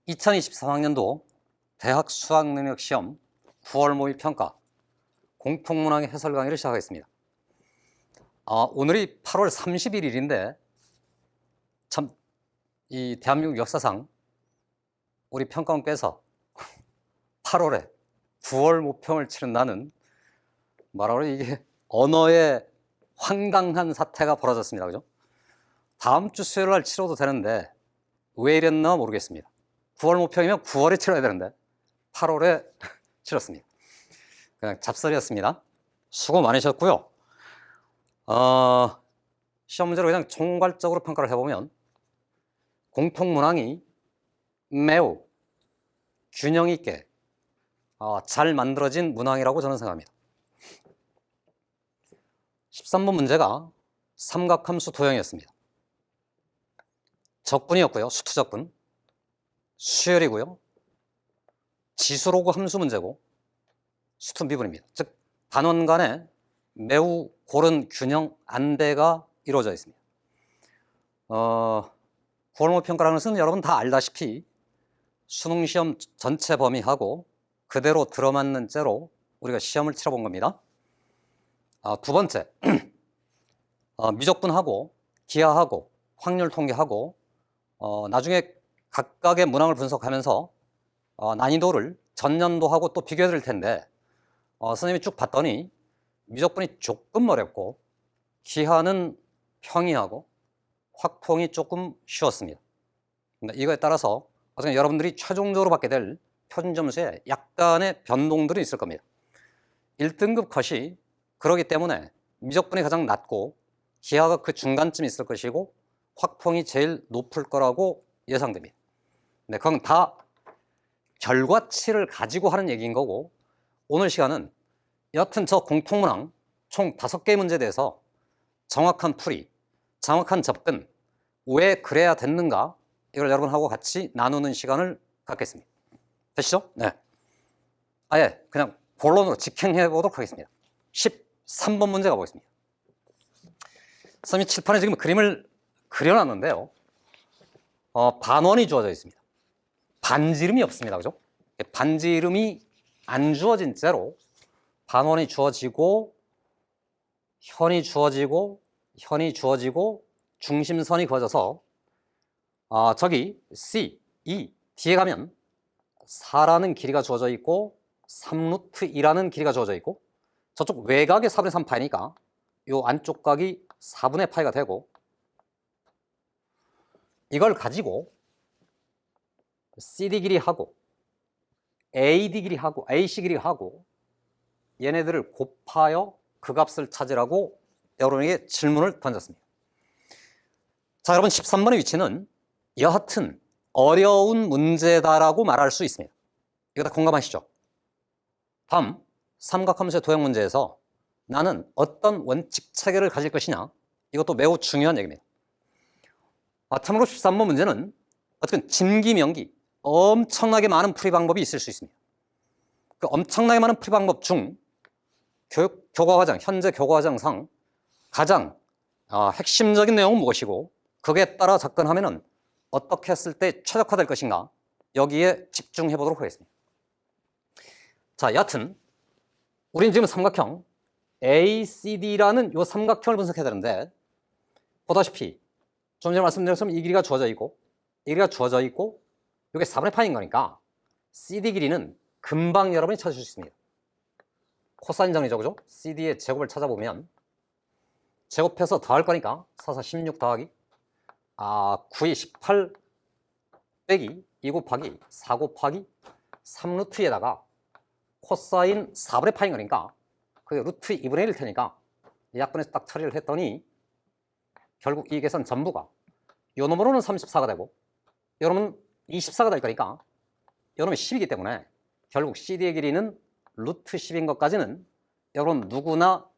2023학년도 대학 수학능력시험 9월 모의평가 공통문항의 해설 강의를 시작하겠습니다. 오늘이 8월 31일인데 참 이 대한민국 역사상 우리 평가원 빼서 8월에 9월 모평을 치른 나는 말하러 이게 언어의 황당한 사태가 벌어졌습니다. 그죠? 다음 주 수요일 날 치러도 되는데 왜 이랬나 모르겠습니다. 9월 모평이면 9월에 치러야 되는데 8월에 치렀습니다. 그냥 잡설이었습니다. 수고 많으셨고요. 시험 문제로 그냥 총괄적으로 평가를 해보면 공통문항이 매우 균형 있게 잘 만들어진 문항이라고 저는 생각합니다. 13번 문제가 삼각함수 도형이었습니다. 적분이었고요. 수투적분. 수열이고요. 지수로그 함수 문제고 수투 미분입니다. 즉 단원 간에 매우 고른 균형 안배가 이루어져 있습니다. 9월 모평가라는 것은 여러분 다 알다시피 수능시험 전체 범위하고 그대로 들어맞는 째로 우리가 시험을 치러본 겁니다. 두 번째, 미적분하고 기하하고 확률 통계하고 나중에 각각의 문항을 분석하면서 난이도를 전년도하고 또 비교해 드릴 텐데 선생님이 쭉 봤더니 미적분이 조금 어렵고 기하는 평이하고 확통이 조금 쉬웠습니다. 이거에 따라서 어쨌든 여러분들이 최종적으로 받게 될 표준 점수에 약간의 변동들이 있을 겁니다. 1등급 컷이 그러기 때문에 미적분이 가장 낮고 기하가 그 중간쯤 있을 것이고 확통이 제일 높을 거라고 예상됩니다. 네, 그건 다 결과치를 가지고 하는 얘기인 거고 오늘 시간은 여하튼 저 공통문항 총 5개의 문제에 대해서 정확한 풀이, 정확한 접근, 왜 그래야 됐는가 이걸 여러분하고 같이 나누는 시간을 갖겠습니다. 되시죠? 네. 아예 그냥 본론으로 직행해 보도록 하겠습니다. 13번 문제 가보겠습니다. 선생님이 칠판에 지금 그림을 그려놨는데요. 반원이 주어져 있습니다. 반지름이 없습니다. 그죠? 반지름이 안 주어진 채로 반원이 주어지고 현이 주어지고 현이 주어지고 중심선이 그어져서 저기 C, E, D에 가면 4라는 길이가 주어져 있고 3루트 2라는 길이가 주어져 있고 저쪽 외곽이 4분의 3파이니까 이 안쪽 각이 4분의 파이가 되고 이걸 가지고 CD 길이하고 AD 길이하고 AC 길이하고 얘네들을 곱하여 그 값을 찾으라고 여러분에게 질문을 던졌습니다. 자, 여러분 13번의 위치는 여하튼 어려운 문제다라고 말할 수 있습니다. 이거 다 공감하시죠? 다음 삼각함수의 도형 문제에서 나는 어떤 원칙 체계를 가질 것이냐 이것도 매우 중요한 얘기입니다. 참고로 13번 문제는 어쨌든 진기명기 엄청나게 많은 풀이 방법이 있을 수 있습니다. 그 엄청나게 많은 풀이 방법 중 교과과정, 현재 교과과정상 가장 핵심적인 내용은 무엇이고 거기에 따라 접근하면은 어떻게 했을 때 최적화될 것인가 여기에 집중해 보도록 하겠습니다. 자, 여하튼 우리는 지금 삼각형 ACD라는 이 삼각형을 분석해야 되는데 보다시피 좀 전에 말씀드린 것처럼 이 길이가 주어져 있고 이 길이가 주어져 있고 이게 4분의 파인 거니까 CD 길이는 금방 여러분이 찾으실 수 있습니다. 코사인 정리죠, 그죠? CD의 제곱을 찾아보면 제곱해서 더할 거니까 4, 16 더하기 9이 18 빼기 2 곱하기 4 곱하기 3루트에다가 코사인 4분의 파인 거니까 그게 루트 2분의 1일 테니까 약분해서 딱 처리를 했더니 결국 이 계산 전부가 요 놈으로는 34가 되고 요 놈은 24가 될 거니까 요 놈이 10이기 때문에 결국 CD의 길이는 루트 10인 것까지는 여러분 누구나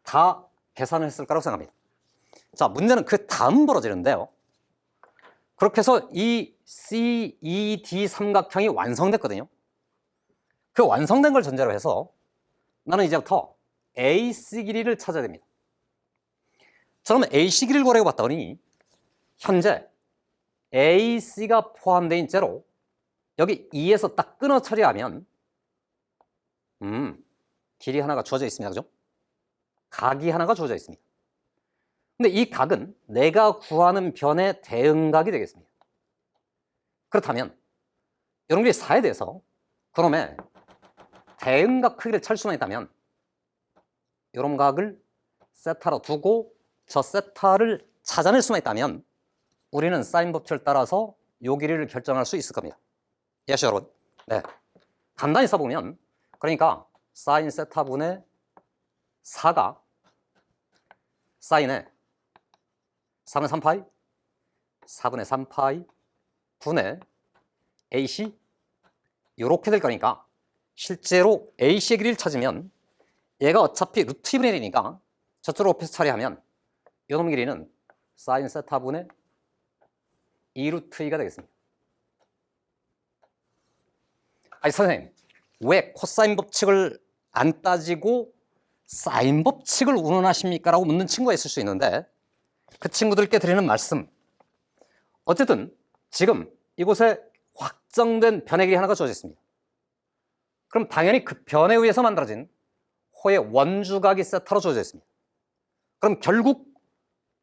다 계산을 했을 거라고 생각합니다. 자, 문제는 그 다음 벌어지는데요. 그렇게 해서 이 CED 삼각형이 완성됐거든요. 그 완성된 걸 전제로 해서 나는 이제부터 AC 길이를 찾아야 됩니다. 자, 그러면 AC 길이를 구하려고 봤더니 현재 AC가 포함된 채로 여기 2에서 딱 끊어 처리하면 길이 하나가 주어져 있습니다. 그죠? 각이 하나가 주어져 있습니다. 근데 이 각은 내가 구하는 변의 대응각이 되겠습니다. 그렇다면 여러분들이 4에 대해서 그놈의 대응각 크기를 찾을 수만 있다면 이런 각을 세타로 두고 저 세타를 찾아낼 수만 있다면 우리는 사인 법칙을 따라서 요 길이를 결정할 수 있을 겁니다. 이해하시죠, 여러분? 네. 간단히 써보면 그러니까 사인 세타분의 4가 사인의 3분의 3파이 4분의 3파이 분의 AC 이렇게 될 거니까 실제로 AC의 길이를 찾으면 얘가 어차피 루트 2분의 1이니까 저쪽으로 곱해서 처리하면 이놈 길이는 사인 세타분의 2루트 2가 되겠습니다. 아니 선생님 왜 코사인 법칙을 안 따지고 사인 법칙을 운운하십니까? 라고 묻는 친구가 있을 수 있는데 그 친구들께 드리는 말씀, 어쨌든 지금 이곳에 확정된 변의 길이 하나가 주어져 있습니다. 그럼 당연히 그 변에 의해서 만들어진 호의 원주각이 세타로 주어져 있습니다. 그럼 결국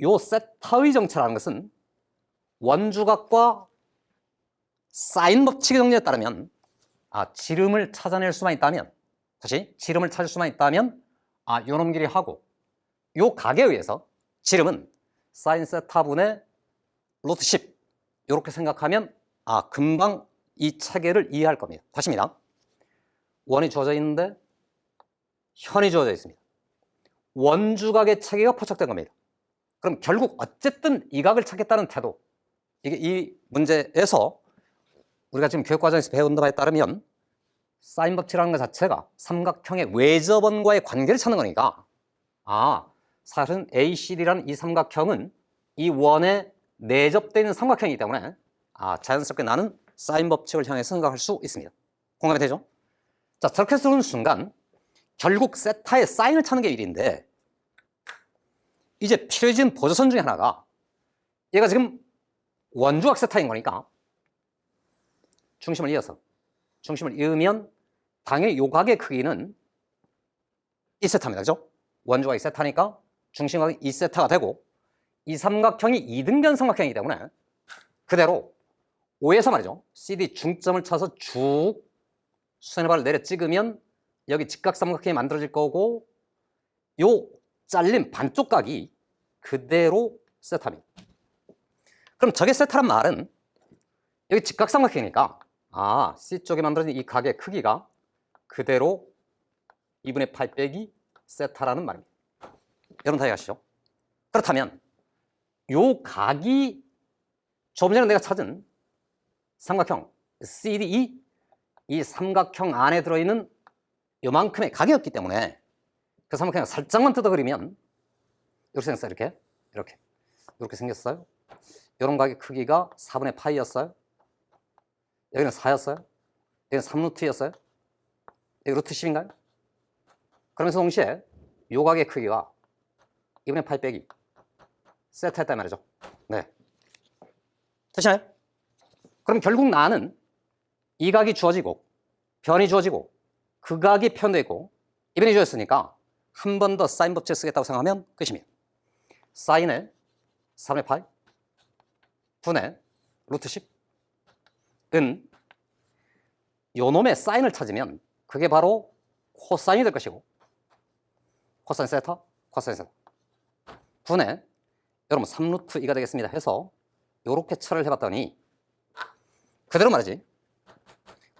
요 세타의 정체라는 것은 원주각과 사인 법칙의 정리에 따르면 지름을 찾아낼 수만 있다면, 다시 지름을 찾을 수만 있다면 요놈 길이 하고 요 각에 의해서 지름은 사인 세타분의 루트 10 이렇게 생각하면 금방 이 체계를 이해할 겁니다. 다시입니다. 원이 주어져 있는데 현이 주어져 있습니다. 원주각의 체계가 포착된 겁니다. 그럼 결국 어쨌든 이 각을 찾겠다는 태도, 이게 이 문제에서 우리가 지금 교육과정에서 배운 바에 따르면 사인 법칙이라는 것 자체가 삼각형의 외접원과의 관계를 찾는 거니까 사실은 ACD라는 이 삼각형은 이 원에 내접되어 있는 삼각형이기 때문에 자연스럽게 나는 사인 법칙을 향해서 생각할 수 있습니다. 공감이 되죠? 자, 저렇게 쓰는 순간 결국 세타의 사인을 찾는 게 일인데 이제 필요해진 보조선 중에 하나가 얘가 지금 원주각 세타인 거니까 중심을 이으면 당연히 요 각의 크기는 2세타입니다. 그죠? 원주각이 세타니까 중심각이 2세타가 되고 이 삼각형이 이등변 삼각형이기 때문에 그대로 O에서 말이죠. CD 중점을 쳐서 쭉 수선의 발을 내려 찍으면 여기 직각삼각형이 만들어질 거고 요 잘린 반쪽 각이 그대로 세타입니다. 그럼 저게 세타란 말은 여기 직각삼각형이니까 C쪽에 만들어진 이 각의 크기가 그대로 2분의 8 빼기 세타라는 말입니다. 여러분 다 이해하시죠? 그렇다면 요 각이 조금 전에 내가 찾은 삼각형 CDE 이 삼각형 안에 들어있는 요만큼의 각이었기 때문에 그 삼각형을 살짝만 뜯어 그리면 이렇게 생겼어요. 이렇게 생겼어요. 이런 각의 크기가 4분의 파이였어요. 여기는 4였어요. 여기는 3루트였어요. 여기 루트 10인가요? 그러면서 동시에 요 각의 크기가 2분의 8 빼기 세타였단 말이죠. 네. 되시나요? 그럼 결국 나는 이 각이 주어지고 변이 주어지고 그 각이 표현되어 있고 이 변이 주어졌으니까 한 번 더 사인 법칙을 쓰겠다고 생각하면 끝입니다. 사인의 3분의 파이 분의 루트 10은 요놈의 사인을 찾으면 그게 바로 코사인이 될 것이고 코사인 세타, 코사인 세타 분의 여러분 3루트 2가 되겠습니다 해서 이렇게 처리를 해봤더니 그대로 말이지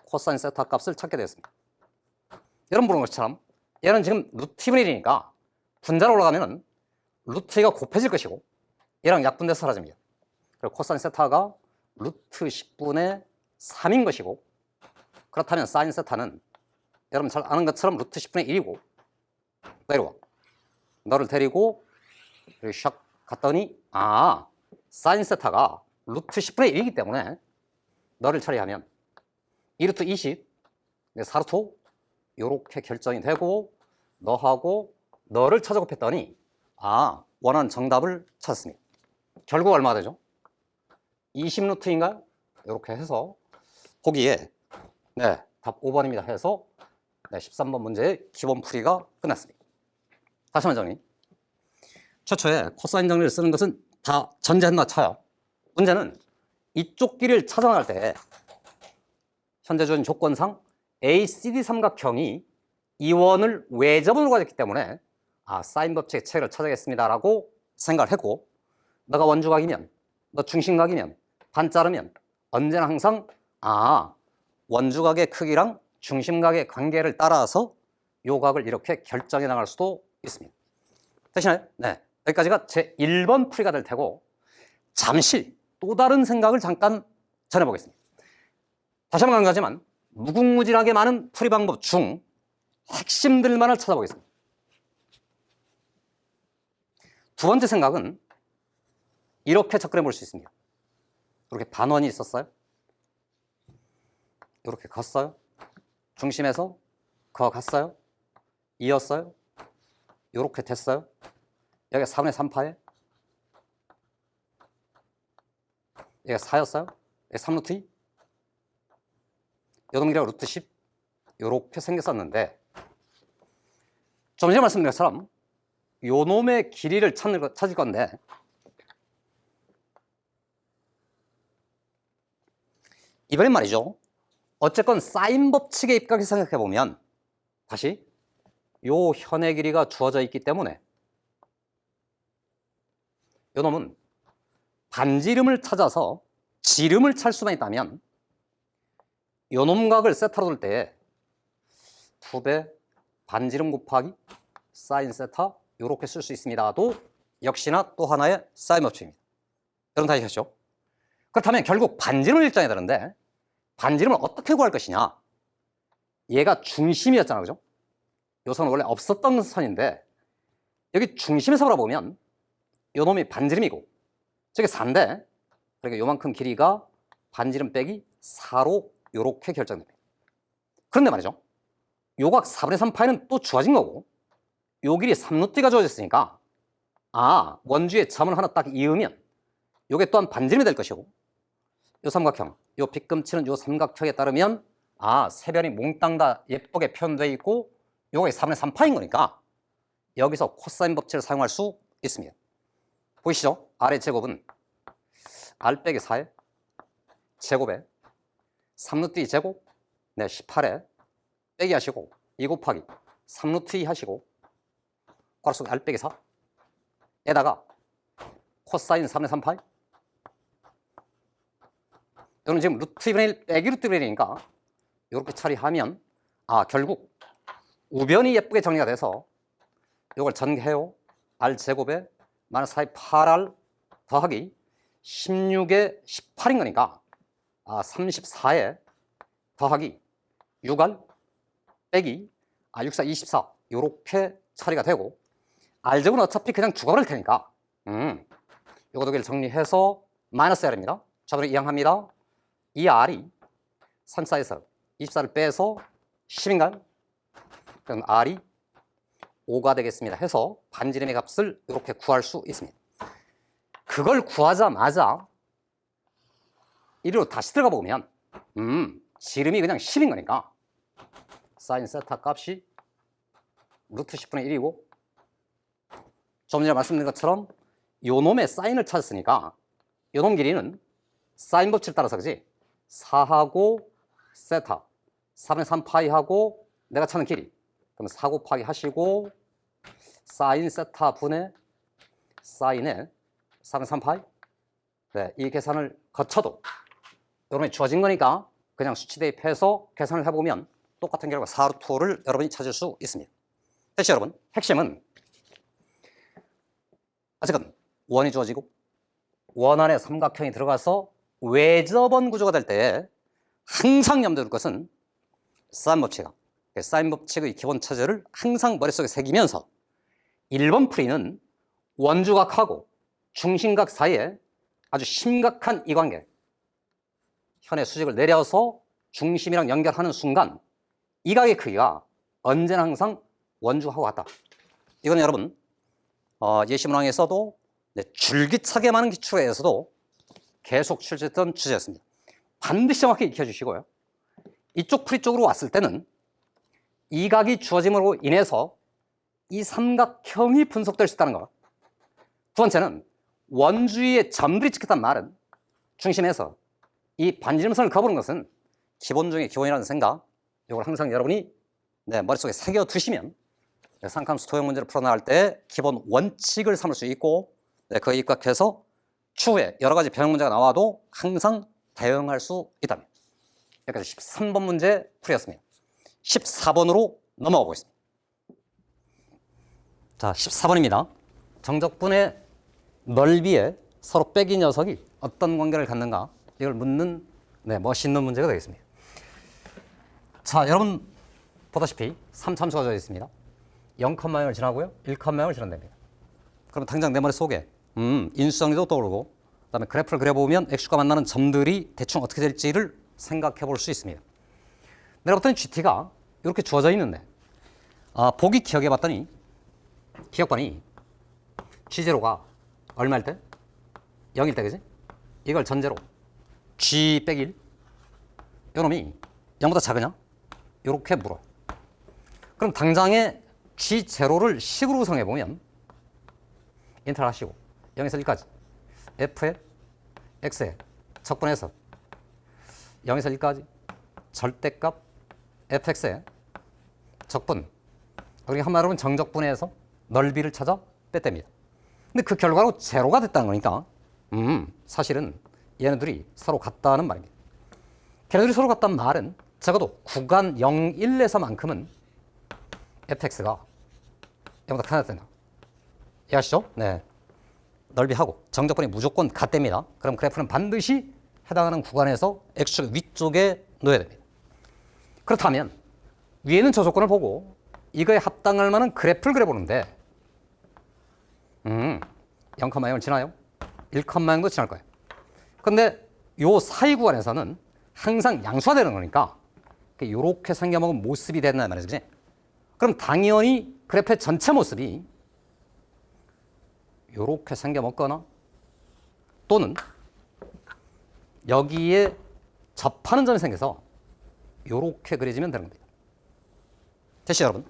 코사인 세타 값을 찾게 되었습니다. 여러분 보는 것처럼 얘는 지금 루트 2분의 1이니까 분자로 올라가면 루트 2가 곱해질 것이고 얘랑 약분돼서 사라집니다. 그리고 코사인 세타가 루트 10분의 3인 것이고 그렇다면 사인 세타는 여러분 잘 아는 것처럼 루트 10분의 1이고 내려와 너를 데리고 여기 샥 갔더니 사인 세타가 루트 10분의 1이기 때문에 너를 처리하면 2루트 20 4루트 5 이렇게 결정이 되고 너하고 너를 찾아 곱했더니 원하는 정답을 찾았습니다. 결국 얼마가 되죠? 20루트인가요? 이렇게 해서 보기에 네, 답 5번입니다 해서 네, 13번 문제의 기본 풀이가 끝났습니다. 다시 한번 정리. 최초에 코사인 정리를 쓰는 것은 다 전제한다 쳐요. 문제는 이쪽 길이를 찾아나갈 때 현재 주어진 조건상 ACD 삼각형이 이 원을 외접으로 가졌기 때문에 사인 법칙의 체계를 찾아야겠습니다라고 생각을 했고, 너가 원주각이면, 너 중심각이면, 반자르면 언제나 항상 원주각의 크기랑 중심각의 관계를 따라서 요 각을 이렇게 결정해 나갈 수도 있습니다. 되시나요? 네. 여기까지가 제 1번 풀이가 될 테고, 잠시 또 다른 생각을 잠깐 전해보겠습니다. 다시 한번 강조하지만 무궁무진하게 많은 풀이 방법 중 핵심들만을 찾아보겠습니다. 두 번째 생각은 이렇게 접근해 볼 수 있습니다. 이렇게 반원이 있었어요. 이렇게 갔어요. 중심에서 갔어요. 이었어요. 이렇게 됐어요. 여기가 4분의 3파에 여기가 4였어요. 여기 3루트 2. 요 동기가 루트 10. 이렇게 생겼었는데, 좀 전에 말씀드린 것처럼 요 놈의 길이를 찾을 건데, 이번엔 말이죠, 어쨌건 사인 법칙에 입각해서 생각해 보면 다시 요 현의 길이가 주어져 있기 때문에 요 놈은 반지름을 찾아서 지름을 찾을 수만 있다면 요 놈각을 세타로 둘 때 2배 반지름 곱하기 사인 세타 요렇게 쓸 수 있습니다도 역시나 또 하나의 사인 법칙입니다. 여러분 다 아시겠죠? 그렇다면 결국 반지름을 일정해야 되는데, 반지름을 어떻게 구할 것이냐? 얘가 중심이었잖아, 그죠? 요 선은 원래 없었던 선인데 여기 중심에서 바라보면 요 놈이 반지름이고 저게 4인데, 그러니까 요만큼 길이가 반지름 빼기 4로 요렇게 결정됩니다. 그런데 말이죠, 요각 4분의 3파이는 또 주어진 거고 요 길이 3루트가 주어졌으니까 원주에 점을 하나 딱 이으면 요게 또한 반지름이 될 것이고, 요 삼각형, 요 빗금치는 요 삼각형에 따르면 세 변이 몽땅 다 예쁘게 표현되어 있고 요게 4분의 3파인 거니까 여기서 코사인 법칙을 사용할 수 있습니다. 보이시죠? R의 제곱은 R 빼기 4의 제곱에 3루트 2 제곱 18에 빼기 하시고 2 곱하기 3루트 2 하시고 괄호 속에 R 빼기 4 에다가 코사인 3분의 3파이, 이거는 지금 루트 2분의 1 빼기 루트 2분의 1이니까 이렇게 처리하면 결국 우변이 예쁘게 정리가 돼서 이걸 전개해요. R 제곱에 마이너스 4의 8R 더하기 16의 18인 거니까 34에 더하기 6R 빼기 64, 24 이렇게 처리가 되고, R 제곱은 어차피 그냥 죽어버릴 테니까 요거 두 개를 정리해서 마이너스 R입니다. 저번에 이항합니다. 이 R이 34에서 24를 빼서 10인가요? 그럼 R이 5가 되겠습니다 해서 반지름의 값을 이렇게 구할 수 있습니다. 그걸 구하자마자 이리로 다시 들어가 보면 지름이 그냥 10인 거니까 사인 세타 값이 루트 10분의 1이고, 좀 전에 말씀드린 것처럼 요 놈의 사인을 찾았으니까 요 놈 길이는 사인 법칙을 따라서 그지 4하고 세타 3의 3파이하고 내가 찾는 길이, 그럼 4 곱하기 하시고 사인 세타 분의 사인의 3의 3파이, 이 계산을 거쳐도 여러분이 주어진 거니까 그냥 수치 대입해서 계산을 해보면 똑같은 결과 4루트를 여러분이 찾을 수 있습니다. 됐죠, 여러분? 핵심은 어쨌든 원이 주어지고 원 안에 삼각형이 들어가서 외접원 구조가 될 때 항상 염두에 둘 것은 사인 법칙, 사인 법칙의 기본 체제를 항상 머릿속에 새기면서 1번 풀이는 원주각하고 중심각 사이에 아주 심각한 이관계, 현의 수직을 내려서 중심이랑 연결하는 순간 이 각의 크기가 언제나 항상 원주각하고 같다. 이건 여러분 예시문항에서도 줄기차게 많은 기출에서도 계속 출제했던 주제였습니다. 반드시 정확히 익혀주시고요. 이쪽 풀이 쪽으로 왔을 때는 이 각이 주어짐으로 인해서 이 삼각형이 분석될 수 있다는 것. 두 번째는 원주위에 점들이 찍혔단 말은 중심에서 이 반지름선을 그어보는 것은 기본 중에 기본이라는 생각, 이걸 항상 여러분이 머릿속에 새겨두시면 삼각함수 도형 문제를 풀어나갈 때 기본 원칙을 삼을 수 있고 그에 입각해서 추후에 여러 가지 변형 문제가 나와도 항상 대응할 수 있답니다. 여기까지 13번 문제 풀이였습니다. 14번으로 넘어가 보겠습니다. 자, 14번입니다. 정적분의 넓이에 서로 빼기 녀석이 어떤 관계를 갖는가 이걸 묻는 멋있는 문제가 되겠습니다. 자, 여러분 보다시피 3참수가 주어져 있습니다. 0,0을 지나고요 1,0을 지난답니다. 그럼 당장 내 머릿속에 인수정리도 떠오르고 그다음에 그래프를 그려보면 x축과 만나는 점들이 대충 어떻게 될지를 생각해 볼 수 있습니다. 내가 봤더니 GT가 이렇게 주어져 있는데 보기 기억해 봤더니 기억반이 G0가 얼마일 때? 0일 때, 그지? 이걸 전제로 G 빼기 1 이놈이 0보다 작으냐? 이렇게 물어요. 그럼 당장에 G0를 식으로 구성해보면 인터를 하시고 0에서 1까지 F에 X에 적분해서 0에서 1까지 절대값 fx의 적분, 그러니까 한마디로 정적분해서 넓이를 찾아 뺐답니다. 근데 그 결과로 제로가 됐다는 거니까 사실은 얘네들이 서로 같다는 말입니다. 걔네들이 서로 같다는 말은 적어도 구간 0, 1에서만큼은 fx가 0보다 크다 된다. 이해하시죠? 네. 넓이하고 정적분이 무조건 같답니다. 그럼 그래프는 반드시 해당하는 구간에서 x축 위쪽에 놓여야 됩니다. 그렇다면 위에는 저 조건을 보고 이거에 합당할 만한 그래프를 그려보는데 0,0을 지나요? 1,0도 지날 거예요. 근데 요 사이 구간에서는 항상 양수화되는 거니까 이렇게 생겨먹은 모습이 된다는 말이죠. 그치? 그럼 당연히 그래프의 전체 모습이 이렇게 생겨먹거나 또는 여기에 접하는 점이 생겨서 이렇게 그려지면 되는 겁니다. 됐죠, 여러분?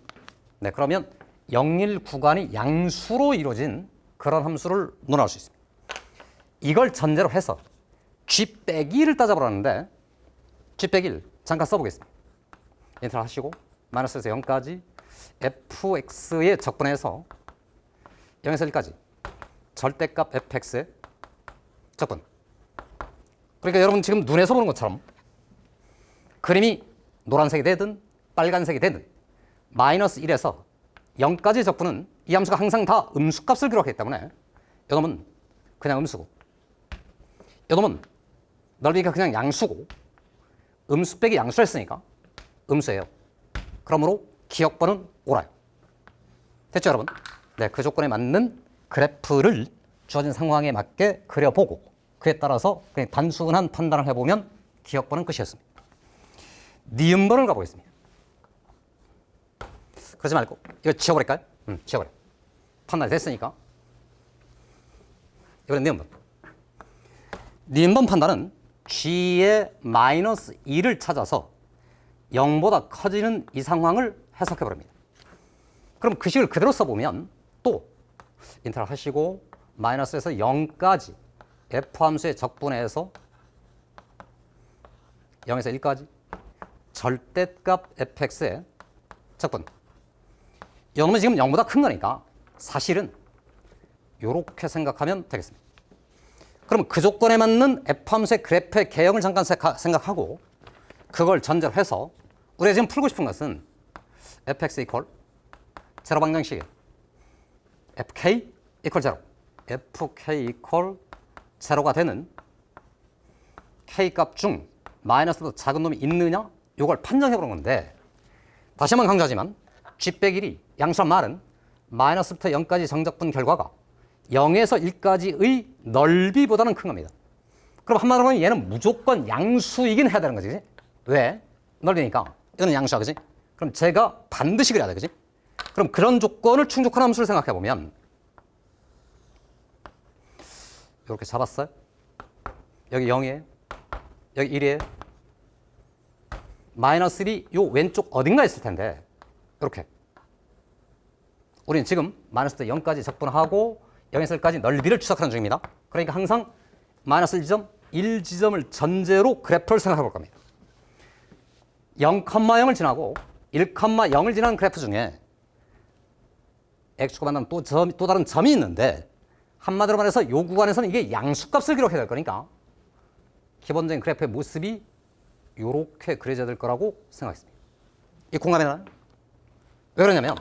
네, 그러면 0, 1 구간이 양수로 이루어진 그런 함수를 논할 수 있습니다. 이걸 전제로 해서 g 빼기 1을 따져보라는데 g 빼기 1 잠깐 써보겠습니다. 인터를 하시고 마이너스에서 0까지 fx의 적분해서 0에서 1까지 절대값 fx의 적분. 그러니까 여러분 지금 눈에서 보는 것처럼 그림이 노란색이 되든 빨간색이 되든 마이너스 1에서 0까지 적분은 이 함수가 항상 다 음수값을 기록하기 때문에 이놈은 그냥 음수고 이놈은 넓이가 그냥 양수고 음수 빼기 양수를 했으니까 음수예요. 그러므로 기억번은 옳아요. 됐죠, 여러분? 네, 그 조건에 맞는 그래프를 주어진 상황에 맞게 그려보고 그에 따라서 그냥 단순한 판단을 해보면 기억번은 끝이었습니다. 니은번을 가보겠습니다. 그러지 말고 이거 지워버릴까요? 지워버려. 판단이 됐으니까. 이번엔 니은번. 니은번 판단은 g의 마이너스 2를 찾아서 0보다 커지는 이 상황을 해석해버립니다. 그럼 그 식을 그대로 써보면 또 인터를 하시고 마이너스에서 0까지 f 함수의 적분해서 0에서 1까지 절대값 fx의 적분. 이놈은 지금 0보다 큰 거니까 사실은 이렇게 생각하면 되겠습니다. 그럼 그 조건에 맞는 f 함수의 그래프의 개형을 잠깐 생각하고 그걸 전제로 해서 우리가 지금 풀고 싶은 것은 fx 이퀄 제로 방정식이에요. fk 이퀄 제로. fk 이퀄 제로가 되는 k 값 중 마이너스보다 작은 놈이 있느냐? 이걸 판정해 보는 건데 다시 한번 강조하지만 g 빼기 1이 양수란 말은 마이너스부터 0까지 정적분 결과가 0에서 1까지의 넓이보다는 큰 겁니다. 그럼 한마디로 하면 얘는 무조건 양수이긴 해야 되는 거지. 그치? 왜? 넓이니까. 이거는 양수야. 그지? 그럼 제가 반드시 그래야 돼. 그지? 그럼 그런 조건을 충족한 함수를 생각해 보면 이렇게 잡았어요. 여기 0이에요. 여기 1이에요. 마이너스 1이 요 왼쪽 어딘가에 있을 텐데 이렇게 우리는 지금 마이너스 0까지 적분하고 0에서 1까지 넓이를 추적하는 중입니다. 그러니까 항상 마이너스 1지점, 1지점을 전제로 그래프를 생각해 볼 겁니다. 0,0을 지나고 1,0을 지나는 그래프 중에 x축과 만나면 또 다른 점이 있는데 한마디로 말해서 요 구간에서는 이게 양수값을 기록해야 될 거니까 기본적인 그래프의 모습이 이렇게 그려져야 될 거라고 생각했습니다. 이 공감되나요? 왜 그러냐면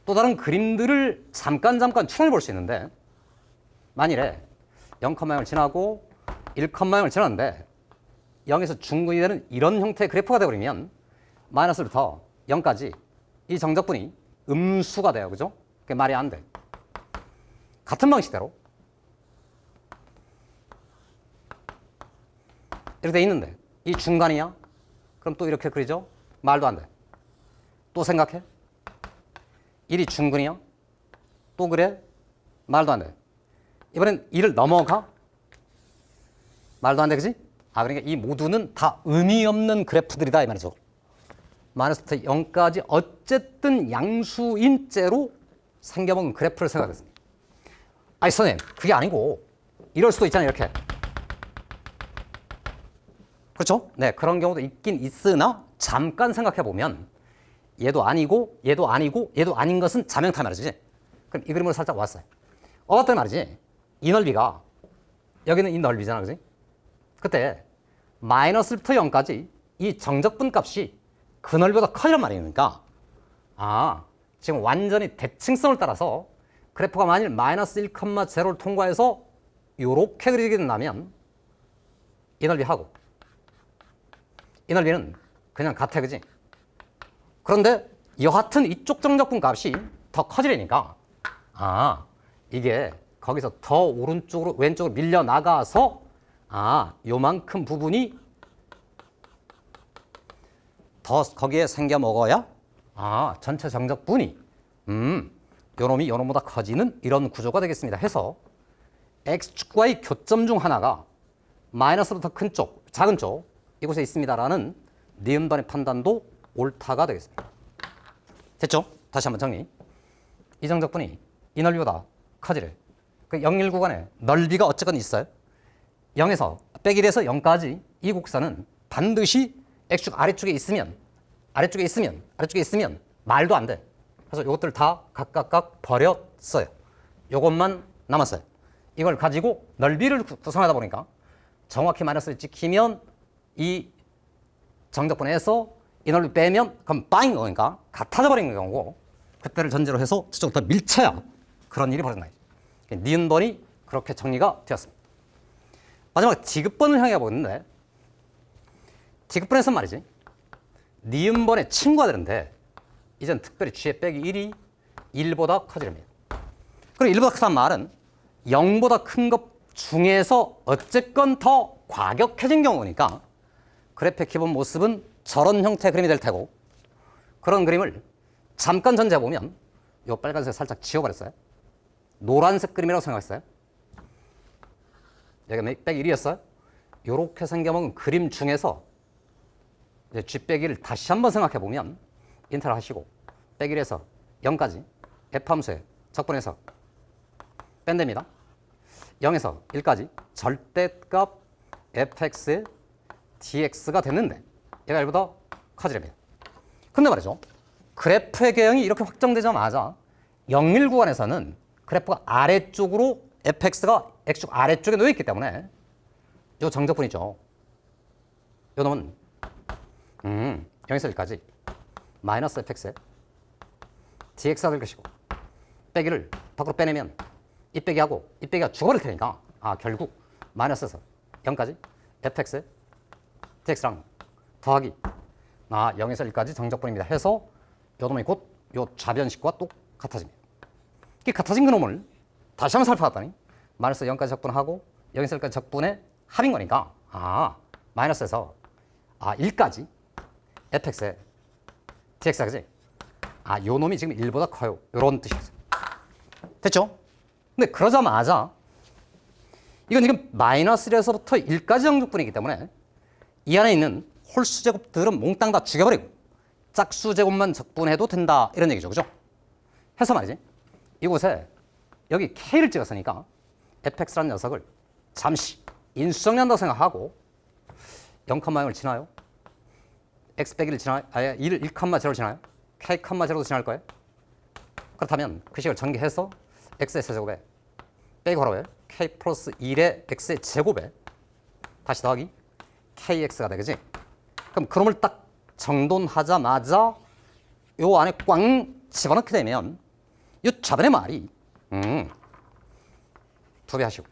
또 다른 그림들을 잠깐 추론해 볼 수 있는데 만일에 0,0을 지나고 1,0을 지났는데 0에서 중근이 되는 이런 형태의 그래프가 되어버리면 마이너스부터 0까지 이 정적분이 음수가 돼요. 그죠? 그게 말이 안 돼. 같은 방식대로 이렇게 돼 있는데 이 중간이야? 그럼 또 이렇게 그리죠? 말도 안 돼. 또 생각해? 1이 중근이야? 또 그래? 말도 안 돼. 이번엔 1을 넘어가? 말도 안 돼, 그지? 그러니까 이 모두는 다 의미 없는 그래프들이다 이 말이죠. 마이너스부터 0까지 어쨌든 양수인째로 생겨먹은 그래프를 생각했습니다. 아니 선생님 그게 아니고 이럴 수도 있잖아요. 이렇게. 그렇죠? 네, 그런 경우도 있긴 있으나 잠깐 생각해보면 얘도 아니고 얘도 아니고 얘도 아닌 것은 자명타 말이지. 그럼 이 그림으로 살짝 왔어요. 어떤 말이지? 이 넓이가 여기는 이 넓이잖아. 그지? 그때 마이너스부터 0까지 이 정적분 값이 그 넓이보다 커지란 말이니까 지금 완전히 대칭성을 따라서 그래프가 만일 마이너스 1,0를 통과해서 이렇게 그리게 된다면 이 넓이하고 이 넓이는 그냥 같아. 그지? 그런데 여하튼 이쪽 정적분 값이 더 커지려니까 이게 거기서 더 오른쪽으로 왼쪽으로 밀려나가서 요만큼 부분이 더 거기에 생겨 먹어야 전체 정적분이 요놈이 요놈보다 커지는 이런 구조가 되겠습니다. 해서 x축과의 교점 중 하나가 마이너스보다 큰 쪽, 작은 쪽 이곳에 있습니다라는 니은반의 판단도 옳다가 되겠습니다. 됐죠? 다시 한번 정리. 이 정적분이 이 넓이보다 커지래. 그 0, 1 구간에 넓이가 어쨌건 있어요. 0에서 100일에서 0까지 이 곡선은 반드시 x축 아래쪽에 있으면 말도 안 돼. 그래서 이것들 다 각각 버렸어요. 이것만 남았어요. 이걸 가지고 넓이를 구성하다 보니까 정확히 마이너스를 찍히면 이 정적분에서 이 넓이 빼면 그럼 빵인 거니까 같아져 버리는 경우고 그때를 전제로 해서 저쪽부터 밀쳐야 그런 일이 벌어진다. 니은번이 그렇게 정리가 되었습니다. 마지막 디귿번을 향해 보는데 디귿번에서 말이지 니은번의 친구가 되는데 이젠 특별히 g의 빼기 1이 1보다 커지렵니다. 그럼 1보다 크다는 말은 0보다 큰 것 중에서 어쨌건 더 과격해진 경우니까 그래프의 기본 모습은 저런 형태의 그림이 될 테고 그런 그림을 잠깐 전제해 보면 이 빨간색 살짝 지워버렸어요. 노란색 그림이라고 생각했어요. 여기가 빼기 1이었어요. 이렇게 생겨먹은 그림 중에서 이제 g 빼기를 다시 한번 생각해 보면 인터를 하시고 빼기 1에서 0까지 f 함수에 적분해서 뺀답니다. 0에서 1까지 절대값 fx의 dx가 됐는데 얘가 1보다 커지랍니다. 근데 말이죠. 그래프의 개형이 이렇게 확정되자마자 0, 1 구간에서는 그래프가 아래쪽으로 fx가 x축 아래쪽에 놓여있기 때문에 이 정적분 있죠. 이 놈은 0에서 1까지 마이너스 fx에 dx가 될 것이고 빼기를 밖으로 빼내면 이 빼기하고 이 빼기가 죽어버릴 테니까 결국 마이너스에서 0까지 fx dx랑 더하기 0에서 1까지 정적분입니다. 해서 요 놈이 곧 요 좌변식과 똑같아집니다. 이 같아진 그놈을 다시 한번 살펴봤더니 마이너스 0까지 적분하고 0에서 1까지 적분의 합인 거니까 마이너스에서 1까지 fx에 dx가 그지? 요 놈이 지금 1보다 커요. 요런 뜻이었어요. 됐죠? 근데 그러자마자 이건 지금 마이너스 1에서부터 1까지 정적분이기 때문에 이 안에 있는 홀수 제곱들은 몽땅 다 죽여버리고 짝수 제곱만 적분해도 된다 이런 얘기죠. 그죠? 해서 말이지. 이곳에 여기 K를 찍었으니까 fx라는 녀석을 잠시 인수정리한다고 생각하고 0,0을 지나요? x 빼기 1을 지나요? 아예 1,0를 지나요? k,0도 지날 거예요? 그렇다면 그 식을 전개해서 x의 세제곱에 빼기 괄호에 k 플러스 1의 x의 제곱에 다시 더하기 kx가 되겠지? 그럼 그놈을 딱 정돈하자마자 요 안에 꽝 집어넣게 되면 이 좌변의 말이 2배 하시고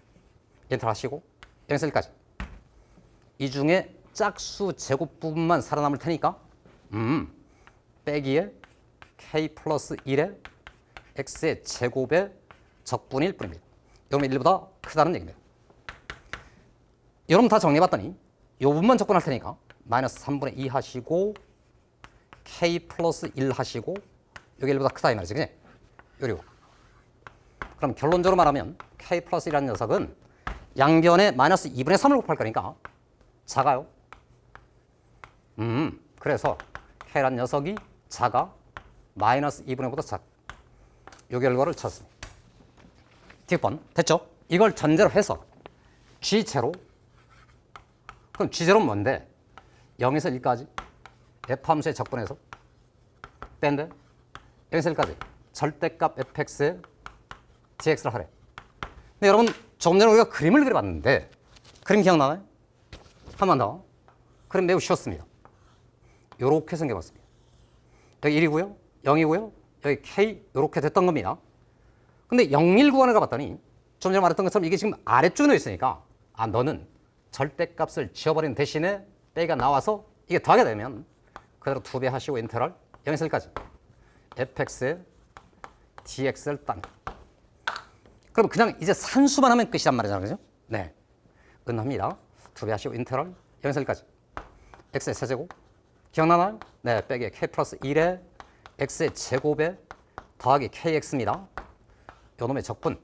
엔터 하시고 0에서 1까지 이 중에 짝수 제곱 부분만 살아남을 테니까 빼기에 k 플러스 1의 x의 제곱의 적분일 뿐입니다. 이러면 1보다 크다는 얘기입니다. 여러분 다 정리해봤더니 이 부분만 적분할 테니까 마이너스 3분의 2 하시고 k 플러스 1 하시고 여기 1보다 크다 이 말이지, 그치? 요리고. 그럼 결론적으로 말하면 k 플러스 1이라는 녀석은 양변에 마이너스 2분의 3을 곱할 거니까 작아요. 그래서 k라는 녀석이 작아 마이너스 2분의 5보다 작. 요 결과를 찾습니다. 뒷번 됐죠? 이걸 전제로 해서 G0 그럼 G0는 뭔데? 0에서 1까지 f 함수의 적분에서 뺀데 0에서 1까지 절대값 fx의 dx를 하래. 근데 여러분 조금 전에 우리가 그림을 그려봤는데 그림 기억나나요? 한 번 더. 그림 매우 쉬웠습니다. 요렇게 생겨봤습니다. 여기 1이고요. 0이고요. 여기 k 요렇게 됐던 겁니다. 근데 0, 1 구간을 가봤더니 좀 전에 말했던 것처럼 이게 지금 아래쪽에 놓여 있으니까 너는 절대값을 지워버리는 대신에 빼기가 나와서 이게 더하게 되면 그대로 2배 하시고 인테그랄 0에서 1까지 fx의 dx를 딴. 그럼 그냥 이제 산수만 하면 끝이란 말이잖아요. 그죠? 네. 은합니다. 2배 하시고 인테그랄 0에서 1까지 x의 세제곱 기억나나요? 네. 빼기 k 플러스 1의 x의 제곱에 더하기 kx입니다. 요 놈의 적분,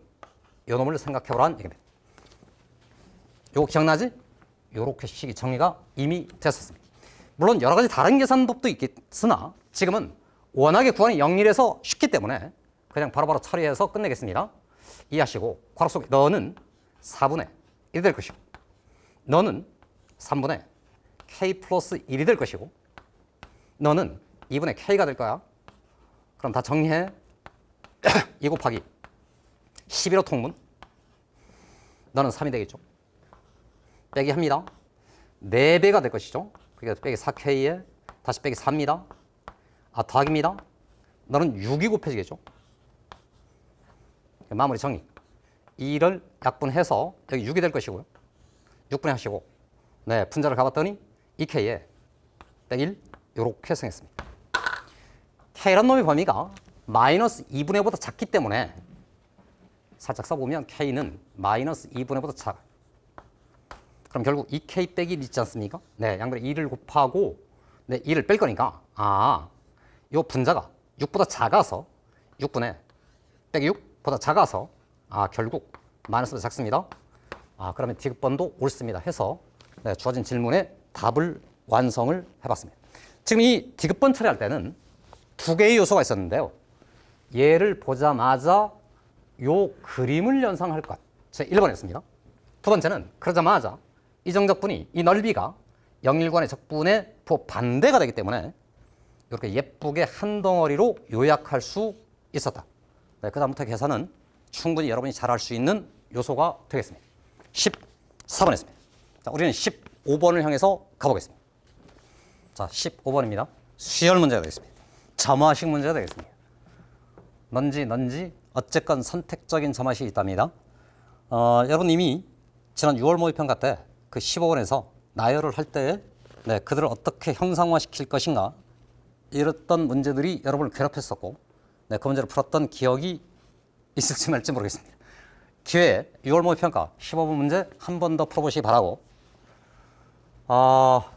요 놈을 생각해보라는 얘기입니다. 요거 기억나지? 요렇게 식이 정리가 이미 됐었습니다. 물론 여러 가지 다른 계산법도 있겠으나 지금은 워낙에 구간이 0, 1에서 쉽기 때문에 그냥 바로바로 처리해서 끝내겠습니다. 이해하시고 괄호 속에 너는 4분의 1이 될 것이고 너는 3분의 k 플러스 1이 될 것이고 너는 2분의 k가 될 거야. 그럼 다 정리해. 2 곱하기 11호 통분 너는 3이 되겠죠. 빼기 합니다. 4배가 될 것이죠. 그게 빼기 4k에 다시 빼기 4입니다. 더하기입니다. 너는 6이 곱해지겠죠. 마무리 정리. 2를 약분해서 여기 6이 될 것이고요. 6분의 하시고 네, 분자를 가봤더니 2k에 빼기 1 이렇게 생겼습니다. k란 놈의 범위가 마이너스 2분의 5보다 작기 때문에 살짝 써보면 k는 마이너스 2분의 5보다 작아요. 그럼 결국 2k 빼기 1 있지 않습니까? 네, 양변에 2를 곱하고 네, 2를 뺄 거니까 요 분자가 6보다 작아서 6분의 빼기 6보다 작아서 결국 마이너스보다 작습니다. 그러면 디귿번도 옳습니다 해서 네, 주어진 질문에 답을 완성을 해봤습니다. 지금 이 디귿번 처리할 때는 두 개의 요소가 있었는데요. 얘를 보자마자 요 그림을 연상할 것. 제 1번이었습니다. 두 번째는 그러자마자 이 정적분이 이 넓이가 0,1관의 적분의 반대가 되기 때문에 이렇게 예쁘게 한 덩어리로 요약할 수 있었다. 네, 그 다음부터 계산은 충분히 여러분이 잘 할 수 있는 요소가 되겠습니다. 14번이었습니다. 자, 우리는 15번을 향해서 가보겠습니다. 자, 15번입니다. 수열 문제가 되겠습니다. 점화식 문제가 되겠습니다. 넌지 어쨌건 선택적인 점화식이 있답니다. 여러분 이미 지난 6월 모의평가 때 그 15번에서 나열을 할 때 네, 그들을 어떻게 형상화시킬 것인가 이랬던 문제들이 여러분을 괴롭혔었고 네, 그 문제를 풀었던 기억이 있을지 말지 모르겠습니다. 기회에 6월 모의평가 15번 문제 한 번 더 풀어보시기 바라고